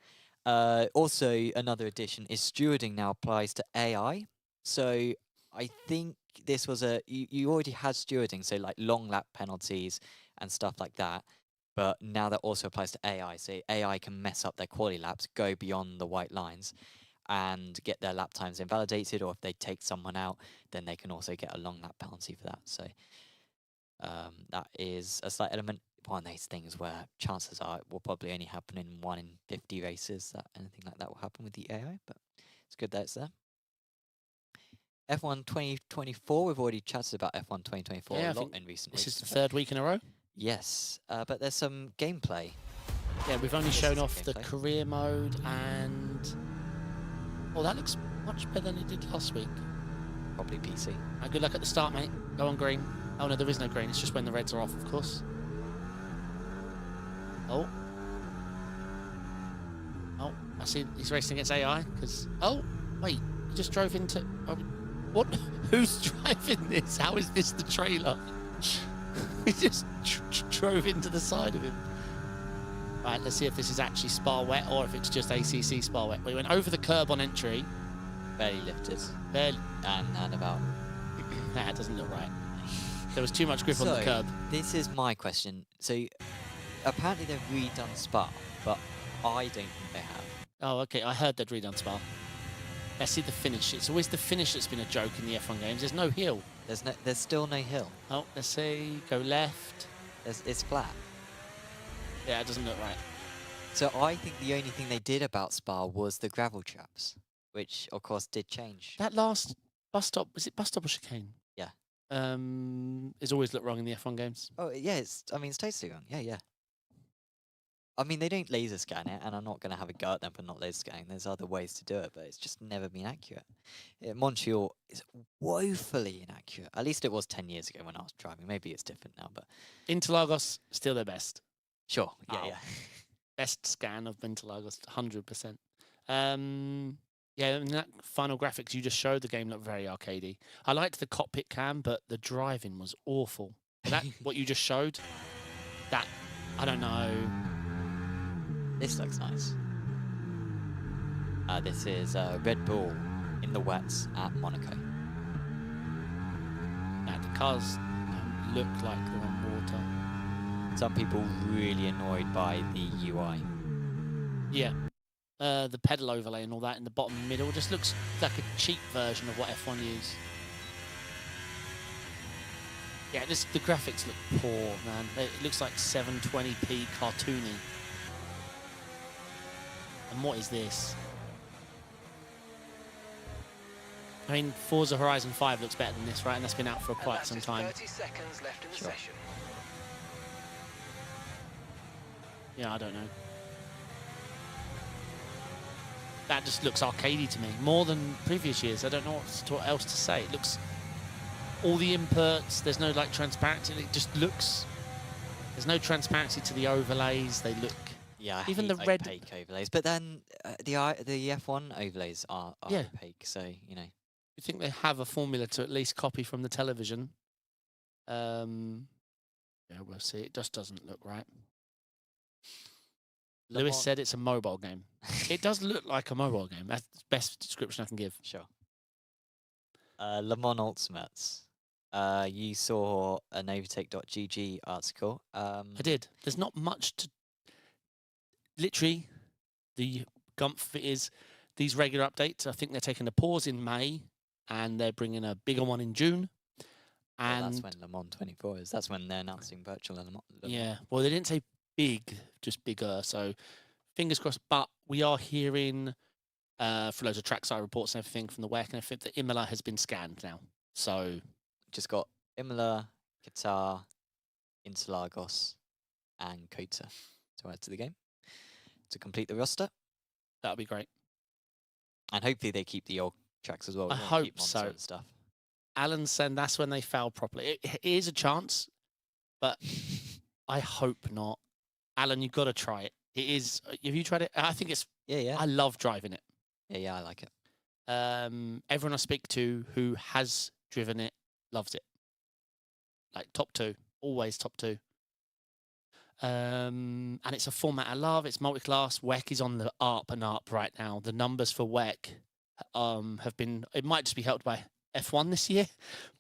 Also, another addition is stewarding now applies to AI. So I think this was you already had stewarding, so like long lap penalties and stuff like that. But now that also applies to AI. So AI can mess up their quali laps, go beyond the white lines, and get their lap times invalidated. Or if they take someone out, then they can also get a long lap penalty for that. So that is a slight element. One of those things where chances are it will probably only happen in 1 in 50 races that anything like that will happen with the AI. But it's good that it's there. F1 2024, we've already chatted about F1 2024 a lot in recent weeks. This is the third week in a row? Yes, but there's some gameplay. Yeah, we've only shown off the career mode, and that looks much better than it did last week. Probably PC. Good luck at the start, mate. Go on green. Oh no, there is no green. It's just when the reds are off, of course. Oh, I see he's racing against AI because. Oh, wait, he just drove into. What? Who's driving this? How is this the trailer? He just drove into the side of him. Right, let's see if this is actually Spa wet or if it's just ACC Spa wet. We went over the curb on entry. Barely lifted. Barely. And about. That doesn't look right. There was too much grip on the curb. This is my question. So, apparently they've redone Spa, but I don't think they have. Oh, okay. I heard they'd redone Spa. Let's see the finish. It's always the finish that's been a joke in the F1 games. There's no hill. There's still no hill. Oh, let's see. Go left. It's flat. Yeah, it doesn't look right. So I think the only thing they did about Spa was the gravel traps, which of course did change. That last bus stop, was it bus stop or chicane? Yeah. It's always looked wrong in the F1 games. Oh yeah, it's totally wrong. Yeah. I mean, they don't laser scan it, and I'm not going to have a go at them for not laser scanning. There's other ways to do it, but it's just never been accurate. Montreal is woefully inaccurate. At least it was 10 years ago when I was driving. Maybe it's different now, but... Interlagos, still their best. Sure, yeah. Best scan of Interlagos, 100%. Yeah, and that final graphics you just showed, the game looked very arcadey. I liked the cockpit cam, but the driving was awful. That what you just showed, that, I don't know... This looks nice. This is Red Bull in the wets at Monaco. Now, the cars don't look like they're on water. Some people really annoyed by the UI. Yeah. The pedal overlay and all that in the bottom middle just looks like a cheap version of what F1 use. Yeah, the graphics look poor, man. It looks like 720p cartoony. And what is this? I mean, Forza Horizon 5 looks better than this, right? And that's been out for quite some time. 30 seconds left in the session. Yeah, I don't know. That just looks arcadey to me, more than previous years. I don't know what else to say. It looks, all the inputs, there's no like transparency. It just looks, there's no transparency to the overlays. They look, Yeah, I even hate the red opaque overlays. But then the F1 overlays are Yeah. opaque, so, you know. You think they have a formula to at least copy from the television? Yeah, we'll see. It just doesn't look right. Lewis said it's a mobile game. It does look like a mobile game. That's the best description I can give. Sure. Le Mans Ultimates. You saw an Overtake.gg article. I did. There's not much to... Literally, the gumph is these regular updates. I think they're taking a pause in May, and they're bringing a bigger one in June. And well, that's when Le Mans 24 is. That's when they're announcing virtual Le Mans. Yeah, well, they didn't say big, just bigger. So fingers crossed. But we are hearing for loads of trackside reports and everything from the WEC and everything that Imola has been scanned now. So just got Imola, Qatar, Interlagos, and Kota to add to the game to complete the roster. That would be great. And hopefully they keep the old tracks as well. I hope so. And stuff. Alan's saying that's when they fail properly. It is a chance, but I hope not. Alan, you've got to try it. It is. Have you tried it? I think it's. Yeah. I love driving it. Yeah, I like it. Everyone I speak to who has driven it loves it. Like top two, always top two. And it's a format I love. It's multi-class. WEC is on the up and up right now. The numbers for WEC have been. It might just be helped by F1 this year,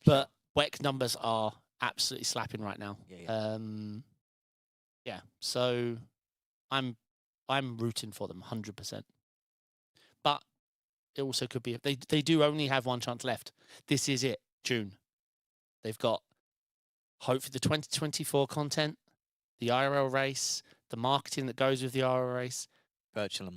but WEC numbers are absolutely slapping right now. Yeah. So I'm rooting for them 100%. But it also could be they do only have one chance left. This is it, June. They've got hopefully the 2024 content, the IRL race, the marketing that goes with the IRL race, Virtual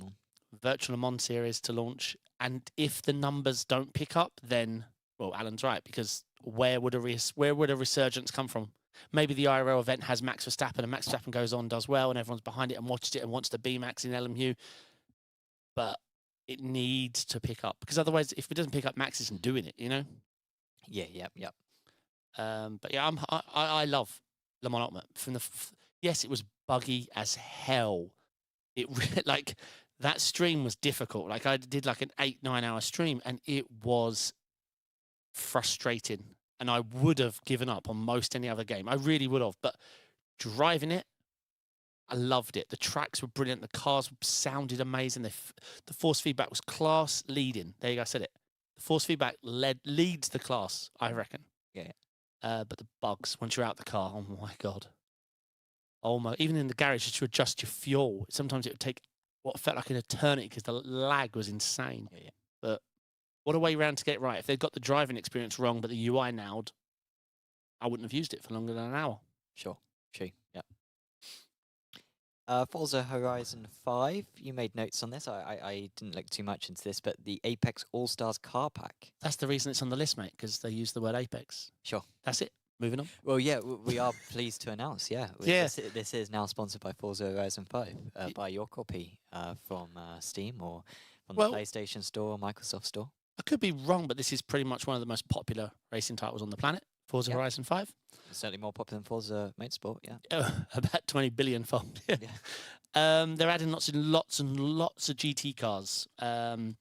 Le Mans series to launch. And if the numbers don't pick up, then well, Alan's right, because where would a resurgence come from? Maybe the IRL event has Max Verstappen, and Max Verstappen goes on, does well, and everyone's behind it and watches it and wants to be Max in LMU. But it needs to pick up, because otherwise, if it doesn't pick up, Max isn't doing it, you know? Yeah. But yeah, I love Le Mans Ultimate. From yes, it was buggy as hell. It like that stream was difficult. Like I did like an 8-9 hour stream, and it was frustrating. And I would have given up on most any other game. I really would have. But driving it, I loved it. The tracks were brilliant. The cars sounded amazing. The force feedback was class leading. There you go, I said it. The force feedback leads the class, I reckon. Yeah. But the bugs, once you're out the car, oh my God. Oh my, even in the garage, just to adjust your fuel, sometimes it would take what felt like an eternity because the lag was insane. Yeah. But what a way round to get it right. If they'd got the driving experience wrong, but the UI nailed, I wouldn't have used it for longer than an hour. Sure. True. Yeah. Forza Horizon 5, you made notes on this. I didn't look too much into this, but the Apex All-Stars car pack. That's the reason it's on the list, mate, because they use the word Apex. Sure. That's it. Moving on. Well, yeah, we are pleased to announce, yeah. This is now sponsored by Forza Horizon 5. Buy your copy from Steam or from the PlayStation Store or Microsoft Store. I could be wrong, but this is pretty much one of the most popular racing titles on the planet, Forza Horizon 5. Certainly more popular than Forza Motorsport, yeah. About 20 billion fold. Yeah. They're adding lots and lots of GT cars. The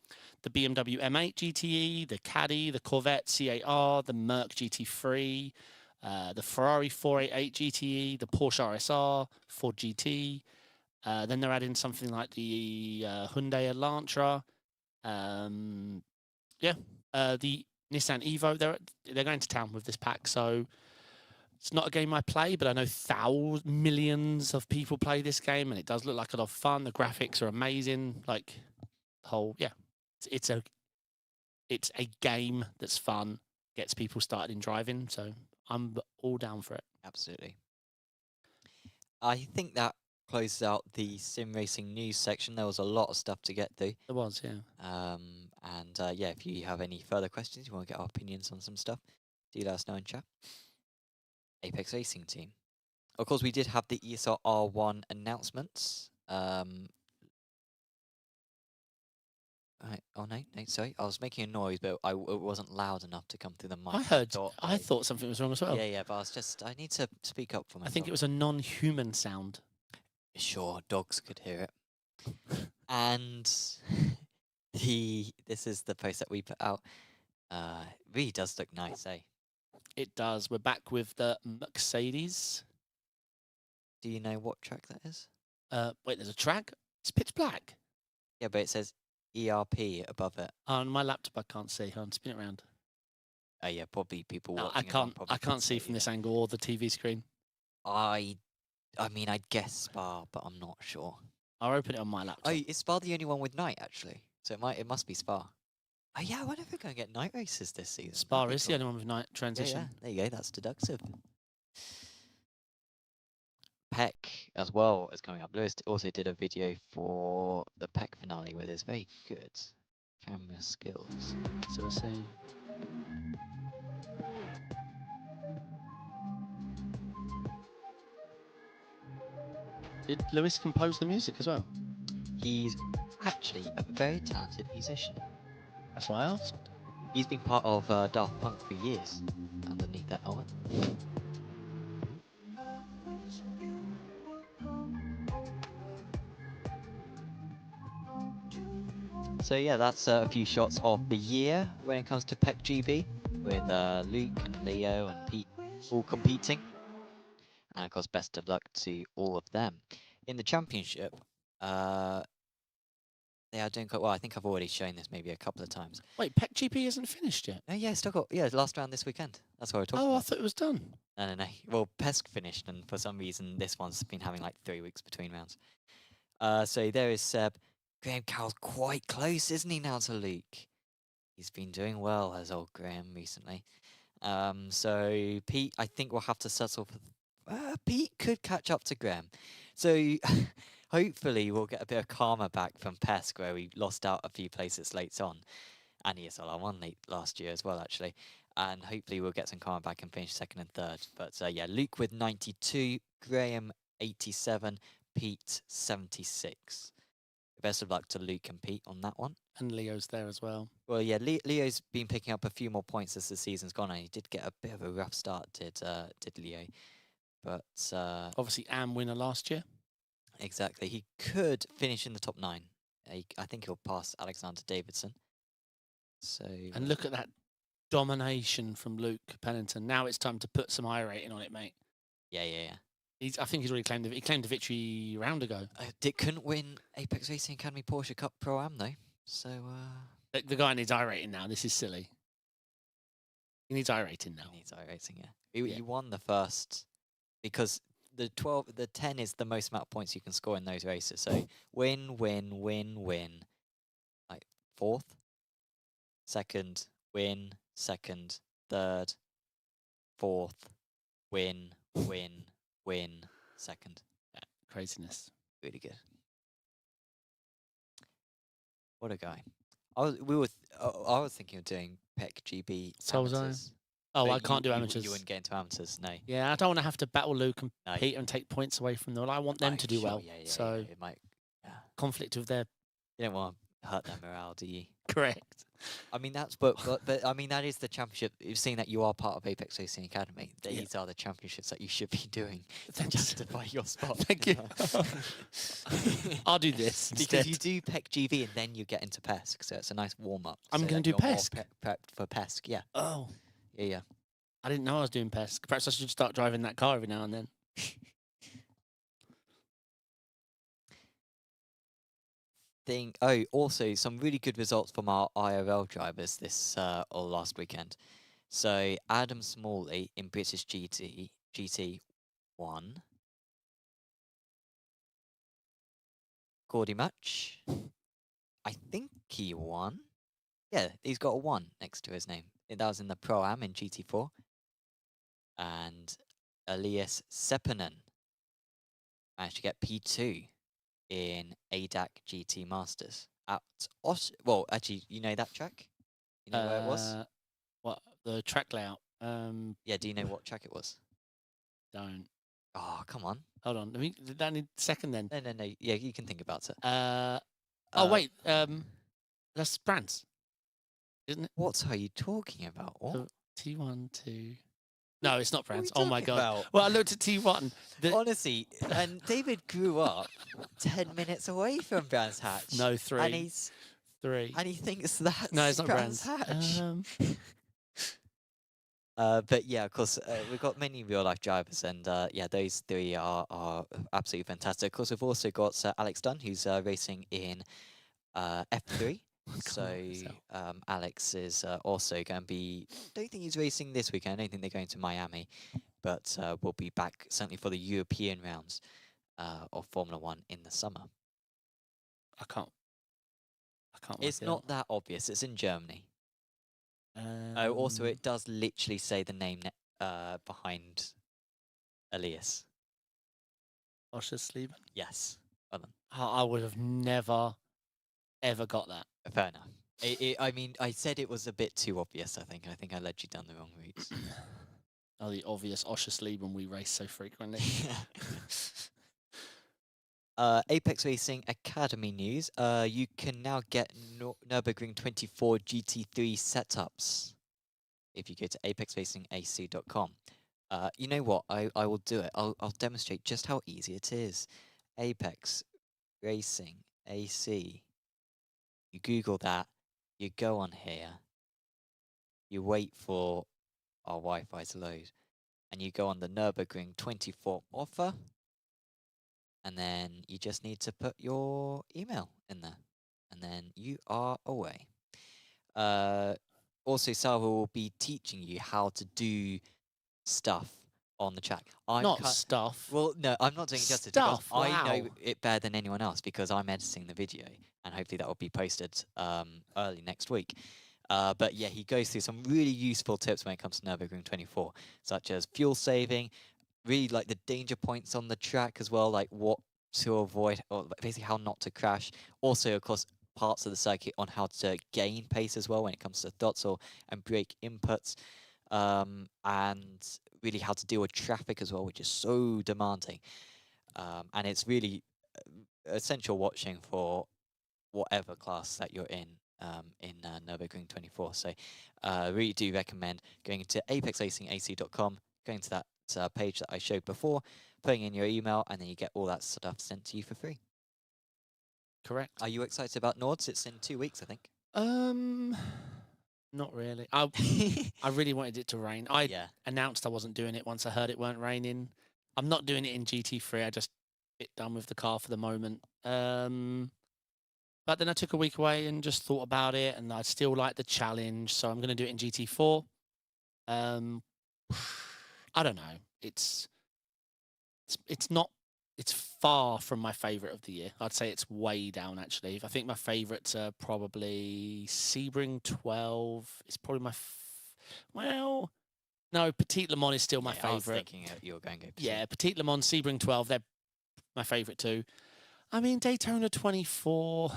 BMW M8 GTE, the Caddy, the Corvette C8R, the Merc GT3, the Ferrari 488 GTE, the Porsche RSR, Ford GT. Then they're adding something like the Hyundai Elantra. The Nissan Evo. They're going to town with this pack, so it's not a game I play, but I know millions of people play this game, and it does look like a lot of fun. The graphics are amazing. Like the whole, it's a game that's fun, gets people started in driving. So I'm all down for it. Absolutely. I think that closes out the sim racing news section. There was a lot of stuff to get through. There was, yeah. Yeah, if you have any further questions, you want to get our opinions on some stuff, do let us know in chat. Apex Racing team. Of course, we did have the ESLR1 announcements. Oh no, sorry. I was making a noise, but it wasn't loud enough to come through the mic. I thought something was wrong as well. Yeah, but I need to speak up for myself. I think it was a non-human sound. Sure, dogs could hear it. And this is the post that we put out. Really does look nice, eh? It does. We're back with the Mercedes. Do you know what track that is? Wait, there's a track? It's pitch black. Yeah, but it says ERP above it. On my laptop, I can't see. Hold on, spin it around. Oh yeah, probably people No, watching. I can't see from this angle or the TV screen. I mean, I'd guess Spa, but I'm not sure. I'll open it on my laptop. Oh, is Spa the only one with night actually? So it must be Spa. Oh yeah, I wonder if we're going to get night races this season. Spa is the only one with night transition. Yeah, there you go. That's deductive. PECC as well is coming up. Lewis also did a video for the PECC finale with his very good camera skills. So we'll see. Did Lewis compose the music as well? He's actually a very talented musician. That's why I asked. He's been part of Daft Punk for years underneath that helmet. So yeah, that's a few shots of the year when it comes to PECC GB, with Luke and Leo and Pete all competing. And of course, best of luck to all of them. In the championship, they are doing quite well. I think I've already shown this maybe a couple of times. Wait, PECC GB isn't finished yet? Oh yeah, still got, last round this weekend. That's what we're talking Oh, about. I thought it was done. No. Well, PESC finished, and for some reason, this one's been having like 3 weeks between rounds. So there is Seb. Graham Carroll's quite close, isn't he, now to Luke? He's been doing well, as old Graham, recently. So Pete, I think we'll have to settle for... Pete could catch up to Graham. So hopefully we'll get a bit of karma back from PESC, where we lost out a few places late on. And ESLR1 late last year as well, actually. And hopefully we'll get some karma back and finish second and third. But yeah, Luke with 92, Graham 87, Pete 76. Best of luck to Luke and Pete on that one. And Leo's there as well. Well, yeah, Leo's been picking up a few more points as the season's gone, and he did get a bit of a rough start, did Leo. But obviously, AM winner last year. Exactly, he could finish in the top 9. I think he'll pass Alexander Davidson. So and look at that domination from Luke Pennington. Now it's time to put some iRacing on it, mate. Yeah. I think he's already claimed the victory a round ago. Dick couldn't win Apex Racing Academy Porsche Cup Pro-Am though. So the guy needs iRacing now. This is silly. He needs iRacing now. He needs iRacing, yeah. He won the first because the 10 is the most amount of points you can score in those races. So win. Like fourth, second, win, second, third, fourth, win, second. Yeah, craziness. Really good. What a guy. I was thinking of doing PECC GB So was I. amateurs. Oh, But I can't do amateurs. You wouldn't get into amateurs, no. Yeah, I don't want to have to battle Luke and No. Peter and take points away from them. I want them to do Sure, well. yeah, So it might. Yeah. conflict with their You don't want to hurt their morale, do you? correct. I mean but I mean that is the championship. You've seen that you are part of Apex Racing Academy. These are the championships that you should be doing to Thanks. justify your spot. Thank you. I'll do this Because instead. you do PECC GB and then you get into PESC, so it's a nice warm up. I'm so gonna that do you're more PESC? prepped for PESC, yeah. Oh, Yeah. I didn't know I was doing PESC. Perhaps I should start driving that car every now and then. Also some really good results from our IRL drivers this or last weekend. So Adam Smalley in British GT won. Cordy Match, I think he won. Yeah, he's got a 1 next to his name. That was in the Pro-Am in GT4. And Elias Sepinen managed to get P2 in ADAC GT Masters at well, actually, you know that track? You know where it was? What the track layout? Yeah, do you know what track it was? Don't. Oh, come on. Hold on. Let me. Did that need a second then? No. Yeah, you can think about it. Oh wait. That's France, isn't it? What are you talking about? What? T1 to. No, it's not What are France. you Oh my talking god. about? Well, I looked at T1. Honestly, and David grew up 10 minutes away from Brands Hatch. No, 3. And he's 3. and he thinks that's No, it's not Brands Brands. Hatch. But yeah, of course, we've got many real life drivers, and yeah, those 3 are absolutely fantastic. Of course, we've also got Alex Dunn, who's racing in F3. So Alex is also going to be. Don't think he's racing this weekend. I don't think they're going to Miami, but we'll be back certainly for the European rounds of Formula One in the summer. I can't. It's work it not that obvious. It's in Germany. out. Also, it does literally say the name behind Elias. Oschersleben? Yes. Well done. I would have never, ever got that. Fair enough. I mean, I said it was a bit too obvious, I think. I think I led you down the wrong routes. Oh, the obvious Oschersleben we race so frequently. Apex Racing Academy news. You can now get Nurburgring 24 GT3 setups if you go to apexracingac.com. You know what? I will do it. I'll demonstrate just how easy it is. Apex Racing AC. You Google that. You go on here. You wait for our Wi-Fi to load, and you go on the Nurburgring 24 offer. And then you just need to put your email in there, and then you are away. Also, Sarah will be teaching you how to do stuff on the track. Stuff. Well, no, I'm not doing it justice Stuff, because I know wow. it better than anyone else because I'm editing the video, and hopefully that will be posted early next week. But yeah, he goes through some really useful tips when it comes to Nurburgring 24, such as fuel saving, really like the danger points on the track as well, like what to avoid, or basically how not to crash. Also, of course, parts of the circuit on how to gain pace as well when it comes to throttle and brake inputs, and really how to deal with traffic as well, which is so demanding. And it's really essential watching for whatever class that you're in Nurburgring 24. So really do recommend going to apexracingac.com, going to that page that I showed before, putting in your email, and then you get all that stuff sent to you for free. Correct. Are you excited about Nords? It's in 2 weeks, I think. Not really. I really wanted it to rain. I Yeah. announced I wasn't doing it once I heard it weren't raining. I'm not doing it in GT3. I just bit done with the car for the moment. But then I took a week away and just thought about it, and I still like the challenge, so I'm going to do it in GT4. I don't know. It's not. It's far from my favourite of the year. I'd say it's way down, actually. I think my favourites are probably Sebring 12. It's probably my... well, no, Petit Le Mans is still my I was favourite. thinking you were going to go Yeah, Petit Le Mans, Sebring 12, they're my favourite too. I mean, Daytona 24,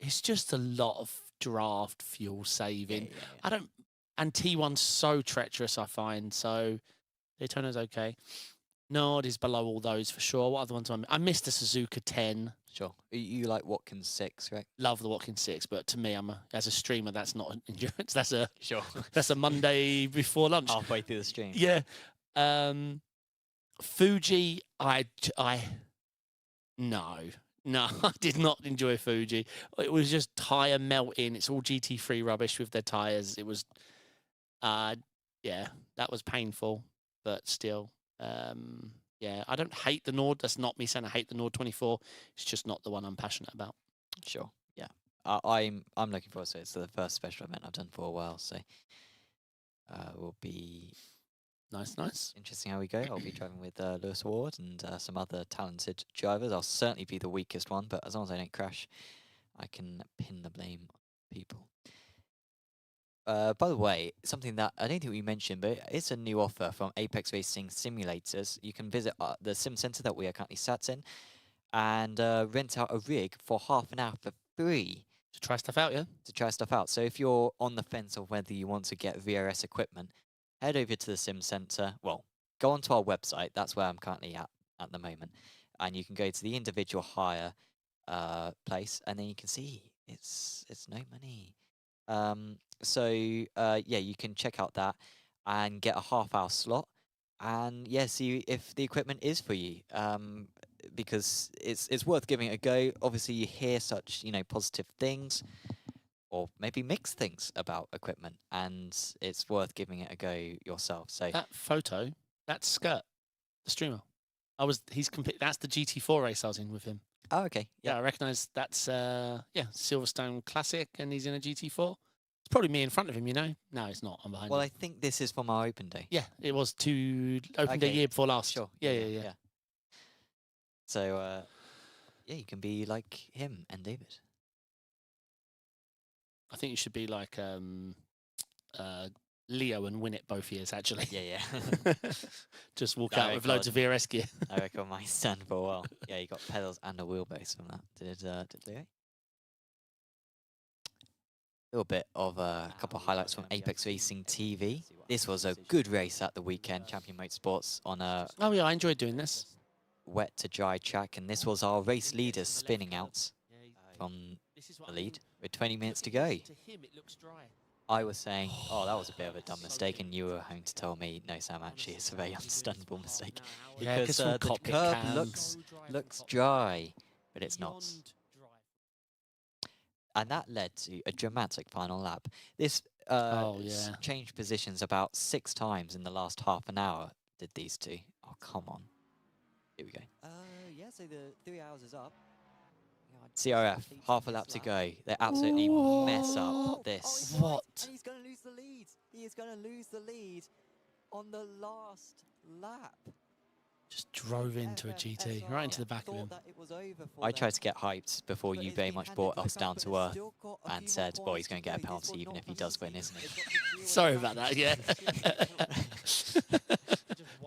it's just a lot of draft fuel saving. Yeah. I don't... and T1's so treacherous, I find, so Daytona's okay. Nord is below all those for sure. What other ones? I missed the Suzuka 10. Sure. You like Watkins 6, right? Love the Watkins 6, but to me, as a streamer, that's not an endurance. That's a Sure. that's a Monday before lunch. Halfway through the stream. Yeah. Fuji, no, I did not enjoy Fuji. It was just tyre melting. It's all GT3 rubbish with their tyres. It was, yeah, that was painful, but still. Yeah, I don't hate the Nord. That's not me saying I hate the Nord 24. It's just not the one I'm passionate about. Sure. Yeah. I'm looking forward to it. It's the first special event I've done for a while, so will be nice. Interesting how we go. I'll be driving with Lewis Ward and some other talented drivers. I'll certainly be the weakest one, but as long as I don't crash, I can pin the blame on people. By the way, something that I don't think we mentioned, but it's a new offer from Apex Racing Simulators. You can visit the sim center that we are currently sat in and rent out a rig for half an hour for free To try stuff out, yeah? to try stuff out. So if you're on the fence of whether you want to get VRS equipment, head over to the sim center. Well, go onto our website. That's where I'm currently at the moment. And you can go to the individual hire place, and then you can see it's no money. Yeah, you can check out that and get a half-hour slot, and yeah, see if the equipment is for you. Because it's worth giving it a go. Obviously, you hear such positive things, or maybe mixed things about equipment, and it's worth giving it a go yourself. So That photo, that skirt, the streamer. That's the GT4 race I was in with him. oh, okay, Yeah, I recognise that's Silverstone Classic, and he's in a GT4. It's probably me in front of him, you know. No, it's not. I'm behind Well, him. I think this is from our open day. Yeah, it was opened a Okay, year before last. Sure. Yeah. So yeah, you can be like him and David. I think you should be like Leo and win it both years, actually. Yeah. Just walk I out with loads of reckon- VRS gear. I reckon mine stand for a while. Yeah, you got pedals and a wheelbase from that. Did Leo? A little bit of a couple of highlights from Apex Racing TV. This was a good race at the weekend, Champion Motorsports, on a Oh yeah, I enjoyed doing this. wet to dry track, and this was our race leaders spinning out from the lead with 20 minutes to go. To him, it looks dry. I was saying, oh, that was a bit of a dumb mistake, and you were home to tell me, no, Sam, actually, it's a very understandable mistake. Yeah, Because from the cockpit curb cams. looks dry, but it's not. And that led to a dramatic final lap. This yeah. changed positions about 6 times in the last half an hour, did these two. Oh, come on. Here we go. Yeah, so the 3 hours is up. CRF, half a lap to go. They absolutely mess up this. What? And he's going to lose the lead. He is going to lose the lead on the last lap. Just drove into a GT, right into the back of him. I tried to get hyped before you very much brought us down to earth and said, well, he's going to get a penalty even if he does win, isn't he? Sorry about that, yeah.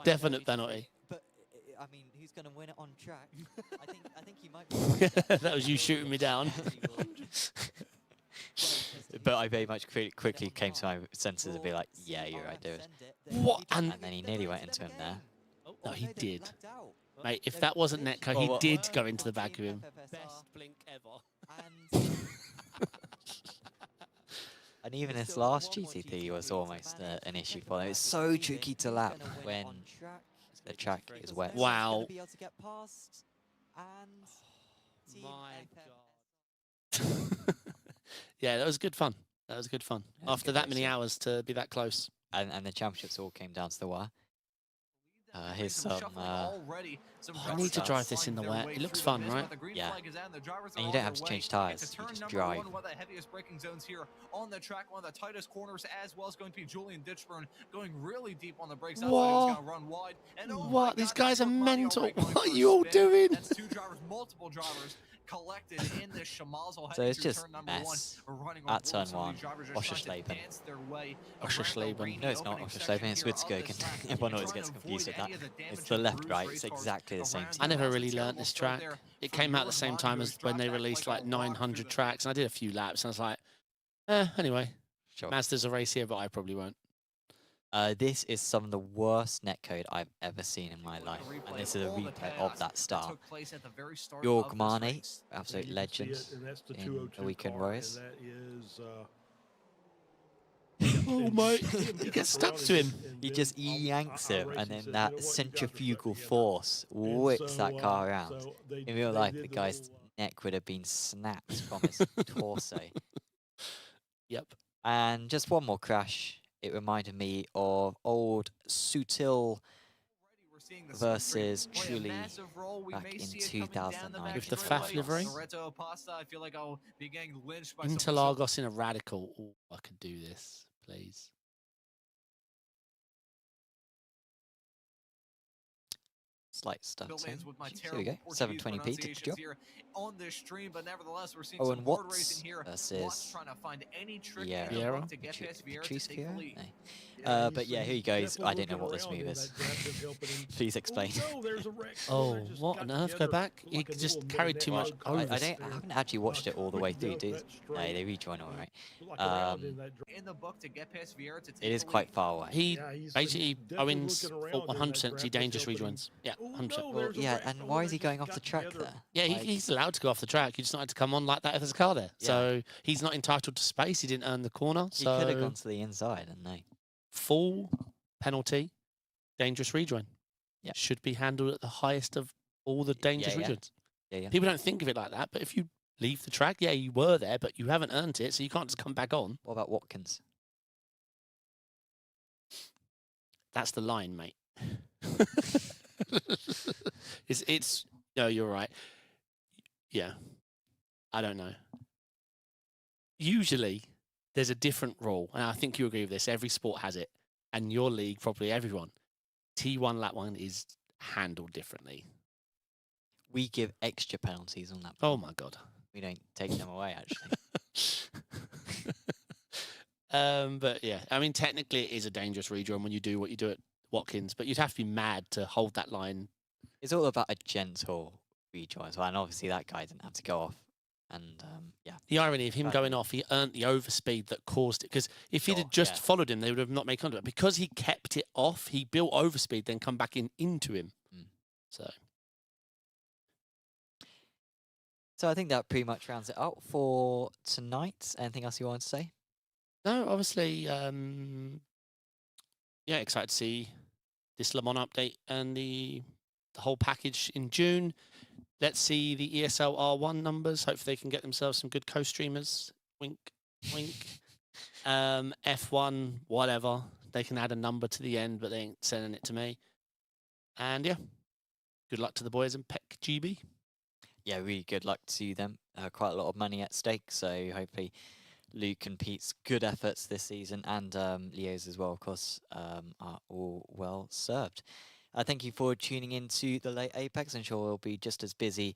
Definite penalty. But, I mean, who's going to win it on track? I think he might be. That was you shooting me down. But I very much quickly came to my senses and be like, yeah, you're right, David. What? And then he nearly went into him there. No, he did. Mate, if that wasn't Netco, he did go into the back of him. Best blink ever. And even this last GTP was almost an issue for them. It's so tricky to lap when the track is wet. Wow. My God. Yeah, that was good fun. That was good fun. Yeah, After good that many race, yeah. hours to be that close. And the championships all came down to the wire. Here's some. I need to drive this in the wet. It looks fun, right? Yeah. And you don't have to change tyres. You just drive. One of the heaviest braking zones here on the track, one of the tightest corners, as well as going to be Julian Ditchburn going really deep on the brakes. That What? was going to run wide. And oh What? my These God, guys are Edward Bobby mental. already going What for are a you all spin. doing? That's 2 drivers, multiple drivers collected in this Shamazel. So it's just mess at turn 1. Oschersleben. Oschersleben. No, it's not Oschersleben, it's Witzkogen. Everyone always gets confused with that. It's the left-right, it's exactly the same I team. never really learnt this track. It came out at the same time as when they released like 900 tracks, and I did a few laps, and I was like, anyway, Sure. Mazda's a race here, but I probably won't. This is some of the worst netcode I've ever seen in my life. And this is a replay of that start. Jorg Mane, absolute legend in the Weekend Warriors. Oh, mate. He gets stuck to him. He just yanks him, and then that centrifugal force whips that car around. In real life, the guy's neck would have been snapped from his torso. Yep. And just one more crash. It reminded me of old Sutil versus Trulli back in 2009. With the Faf livery? Interlagos in a Radical. Oh, I could do this, please. slight stuff. Bill Lanes with my Here we terrible go. Portuguese 720p to pronunciations job. here on this stream, but nevertheless, we're seeing Oh, some and hard Watts racing here. Watts versus trying to find any trick Vieira. in the book Vieira. to get past Vieira to Patrice take the Vieira? lead. No. But yeah, here he goes. I don't know what this move is. Please explain. Oh, what on earth? Go back? He just carried too much I over. haven't actually watched it all the way through, do no, they rejoin all right. In the book to get past Vieira to take It is the quite lead. far away. He basically Owens 100% see dangerous rejoins. Yeah, 100%. Well, yeah, and why is he going off the track there? Yeah, Like, he's allowed to go off the track. He just not had to come on like that if there's a car there. Yeah. So he's not entitled to space. He didn't earn the corner. he could have So gone to the inside, and no. full penalty, dangerous rejoin. Yeah. Should be handled at the highest of all the dangerous yeah. rejoins. Yeah. People don't think of it like that, but if you leave the track, yeah, you were there, but you haven't earned it, so you can't just come back on. What about Watkins? That's the line, mate. it's no, you're right. Yeah. I don't know. Usually there's a different rule, and I think you agree with this. Every sport has it, and your league, probably everyone. T1 lap 1 is handled differently. We give extra penalties on that. Oh my god. We don't take them away, actually. But yeah, I mean, technically it is a dangerous rejoin when you do what you do at Watkins, but you'd have to be mad to hold that line. It's all about a gentle rejoin as well, and obviously that guy didn't have to go off. And yeah, The irony of him But- going off, he earned the overspeed that caused it. Because if he'd Sure, have just yeah. followed him, they would have not made contact. Because he kept it off, he built overspeed, then come back into him. Mm. So so I think that pretty much rounds it out for tonight. Anything else you want to say? no, obviously, yeah, excited to see this Le Mans update and the whole package in June. Let's see the ESLR1 numbers. Hopefully they can get themselves some good co-streamers. Wink, wink. F1, whatever. They can add a number to the end, but they ain't sending it to me. And yeah, good luck to the boys in PECC GB. Yeah, really good luck to them. Quite a lot of money at stake, so hopefully Luke and Pete's good efforts this season, and Leo's as well, of course, are all well served. Thank you for tuning in to the late Apex. I'm sure we'll be just as busy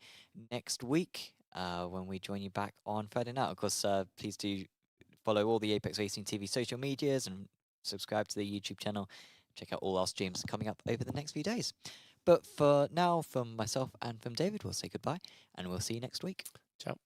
next week when we join you back on Friday night. Of course, please do follow all the Apex Racing TV social medias and subscribe to the YouTube channel. Check out all our streams coming up over the next few days. But for now, from myself and from David, we'll say goodbye, and we'll see you next week. Ciao.